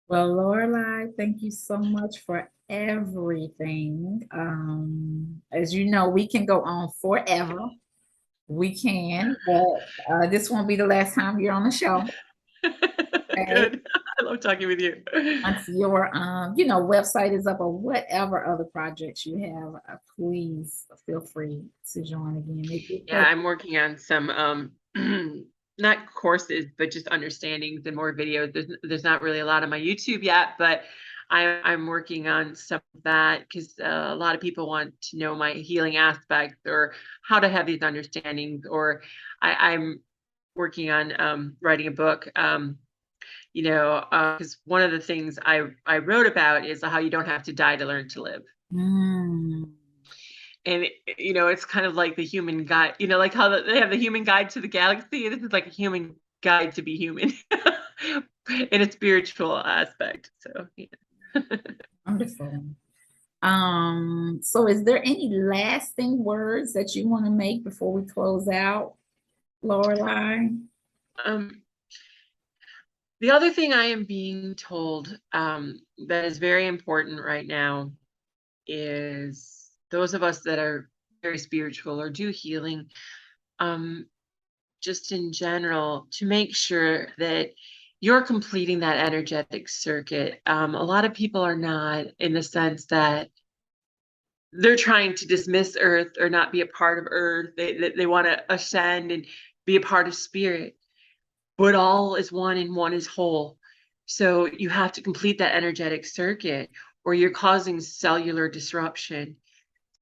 Well, Lorelai, thank you so much for everything. As you know, we can go on forever. We can, but this won't be the last time you're on the show. Okay. Good. I love talking with you. Once your website is up or whatever other projects you have, please feel free to join again. Yeah, I'm working on some not courses, but just understandings and more videos. There's not really a lot on my YouTube yet, but I'm working on some of that because a lot of people want to know my healing aspects or how to have these understandings. Or I'm working on writing a book. You know, because one of the things I wrote about is how you don't have to die to learn to live. Mm. And you know, it's kind of like the human guide, you know, like how they have the human guide to the galaxy. This is like a human guide to be human in a spiritual aspect. So yeah. Wonderful. So is there any lasting words that you want to make before we close out, Lorelai? um the other thing I am being told that is very important right now is those of us that are very spiritual or do healing, um just in general, to make sure that you're completing that energetic circuit. A lot of people are not, in the sense that they're trying to dismiss Earth or not be a part of Earth. They want to ascend and be a part of spirit. But all is one and one is whole. So you have to complete that energetic circuit or you're causing cellular disruption.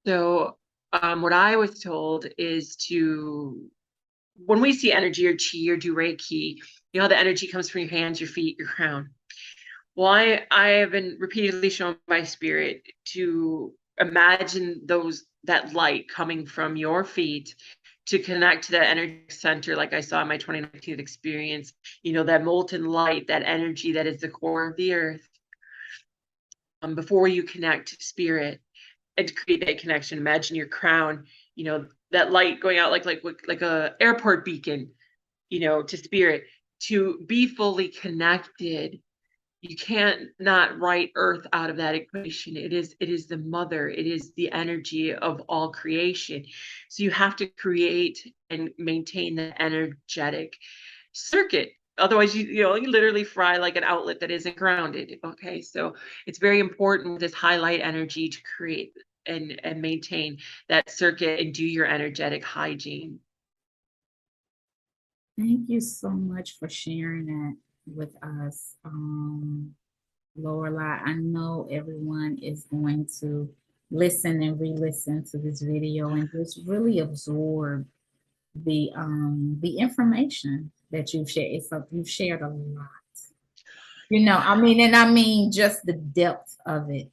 So what I was told is to, when we see energy or chi or do Reiki, you know, the energy comes from your hands, your feet, your crown. Well, I have been repeatedly shown by spirit to imagine that light coming from your feet to connect to that energy center, like I saw in my 2019 experience, you know, that molten light, that energy that is the core of the earth. Before you connect to spirit and to create that connection, imagine your crown, you know, that light going out like a airport beacon, you know, to spirit, to be fully connected. You can't not write earth out of that equation. It is the mother, it is the energy of all creation. So you have to create and maintain the energetic circuit. Otherwise, you literally fry like an outlet that isn't grounded. Okay, so it's very important with this highlight energy to create and maintain that circuit and do your energetic hygiene. Thank you so much for sharing that with us, Lorelei. I know everyone is going to listen and re-listen to this video and just really absorb the information that you've shared. You've shared a lot. You know, I mean just the depth of it.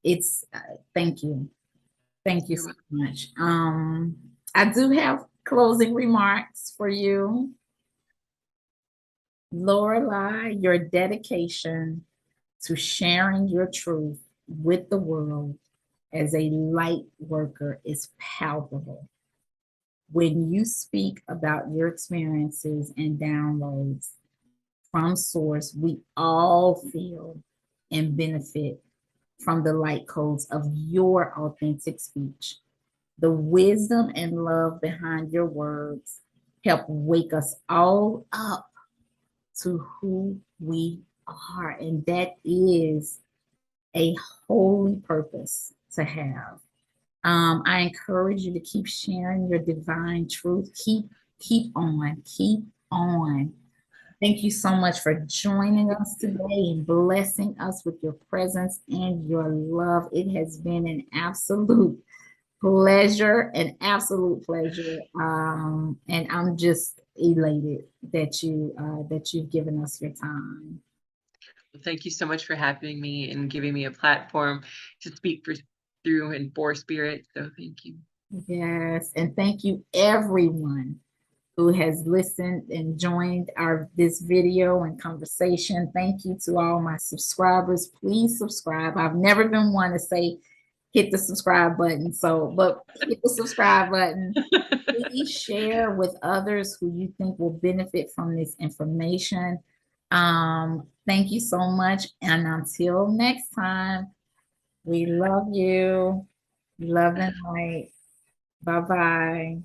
It's thank you. Thank you You're so welcome. much. I do have closing remarks for you. Lorelei, your dedication to sharing your truth with the world as a light worker is palpable. When you speak about your experiences and downloads from source, we all feel and benefit from the light codes of your authentic speech. The wisdom and love behind your words help wake us all up to who we are. And that is a holy purpose to have. I encourage you to keep sharing your divine truth. Keep on, keep on. Thank you so much for joining us today and blessing us with your presence and your love. It has been an absolute pleasure, an absolute pleasure. And I'm just elated that you've given us your time. Well, thank you so much for having me and giving me a platform to speak through and for spirit. So thank you. Yes, and thank you everyone who has listened and joined this video and conversation. Thank you to all my subscribers. Please subscribe. I've never been one to say hit the subscribe button. But hit the subscribe button. Please share with others who you think will benefit from this information. Thank you so much. And until next time, we love you. Love and light. Bye-bye.